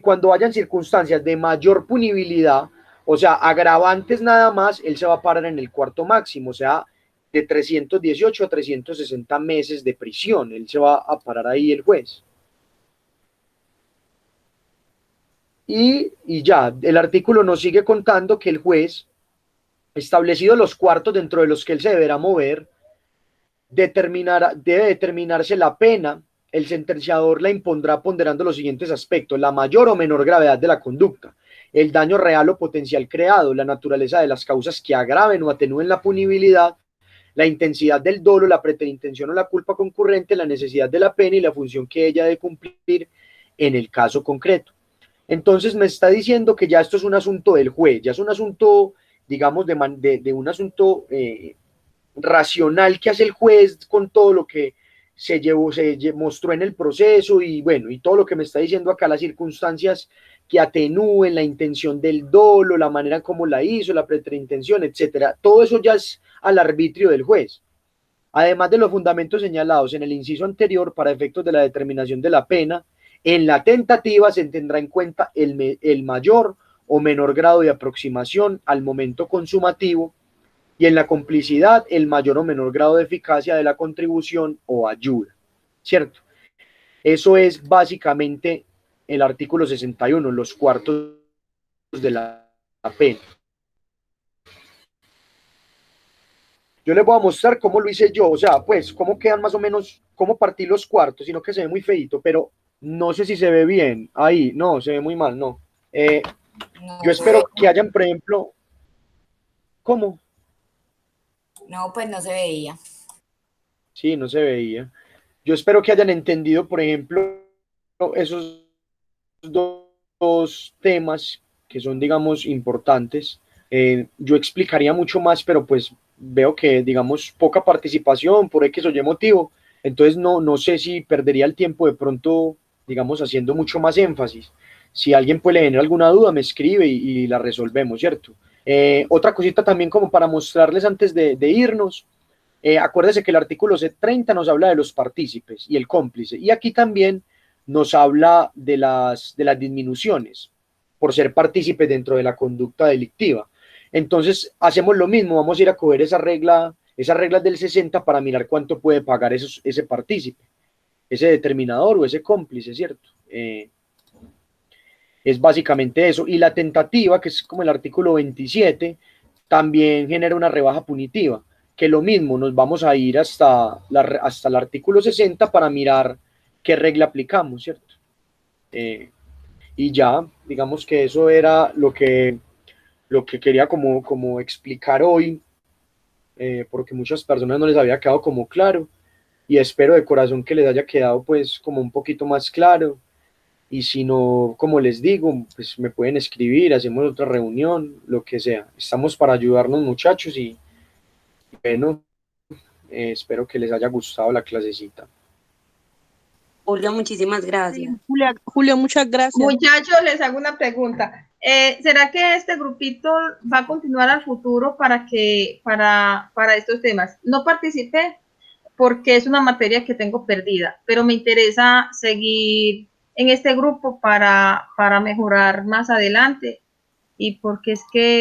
cuando hayan circunstancias de mayor punibilidad, o sea, agravantes nada más, él se va a parar en el cuarto máximo, o sea, de 318 a 360 meses de prisión. Él se va a parar ahí el juez. Y ya, el artículo nos sigue contando que el juez, establecido los cuartos dentro de los que él se deberá mover, debe determinarse la pena. El sentenciador la impondrá ponderando los siguientes aspectos: la mayor o menor gravedad de la conducta, el daño real o potencial creado, la naturaleza de las causas que agraven o atenúen la punibilidad, la intensidad del dolo, la preterintención o la culpa concurrente, la necesidad de la pena y la función que ella debe cumplir en el caso concreto. Entonces me está diciendo que ya esto es un asunto del juez, ya es un asunto, digamos, de un asunto racional que hace el juez con todo lo que se mostró en el proceso y bueno, y todo lo que me está diciendo acá, las circunstancias que atenúen la intención del dolo, la manera como la hizo, la preterintención, etcétera. Todo eso ya es al arbitrio del juez. Además de los fundamentos señalados en el inciso anterior para efectos de la determinación de la pena, en la tentativa se tendrá en cuenta el mayor o menor grado de aproximación al momento consumativo y en la complicidad el mayor o menor grado de eficacia de la contribución o ayuda, ¿cierto? Eso es básicamente el artículo 61, los cuartos de la pena. Yo les voy a mostrar cómo lo hice yo, o sea, pues, cómo quedan más o menos, cómo partí los cuartos, sino que se ve muy feito, pero no sé si se ve bien. Ahí, no, se ve muy mal, no. No, Yo espero que hayan, por ejemplo, ¿cómo? no, pues no se veía. Sí, no se veía. Yo espero que hayan entendido, por ejemplo, esos dos temas que son, digamos, importantes. Yo explicaría mucho más, pero pues veo que, digamos, poca participación por X o Y motivo. Entonces no sé si perdería el tiempo de pronto, digamos, haciendo mucho más énfasis. Si alguien puede tener alguna duda, me escribe y la resolvemos, ¿cierto? Otra cosita también como para mostrarles antes de irnos. Acuérdese que el artículo C30 nos habla de los partícipes y el cómplice, y aquí también nos habla de las disminuciones por ser partícipe dentro de la conducta delictiva. Entonces, hacemos lo mismo, vamos a ir a coger esas reglas del 60 para mirar cuánto puede pagar ese partícipe, ese determinador o ese cómplice, ¿cierto? Es básicamente eso. Y la tentativa, que es como el artículo 27, también genera una rebaja punitiva, que lo mismo, nos vamos a ir hasta el artículo 60 para mirar qué regla aplicamos, ¿cierto? Y ya, digamos que eso era lo que quería como explicar hoy, porque muchas personas no les había quedado como claro, y espero de corazón que les haya quedado pues como un poquito más claro. Y si no, como les digo, pues me pueden escribir, hacemos otra reunión, lo que sea. Estamos para ayudarnos, muchachos, y bueno, espero que les haya gustado la clasecita. Julio, muchísimas Sí, gracias. Julio, muchas gracias. Muchachos, les hago una pregunta. ¿Será que este grupito va a continuar al futuro para estos temas? No participé porque es una materia que tengo perdida, pero me interesa seguir en este grupo para mejorar más adelante y porque es que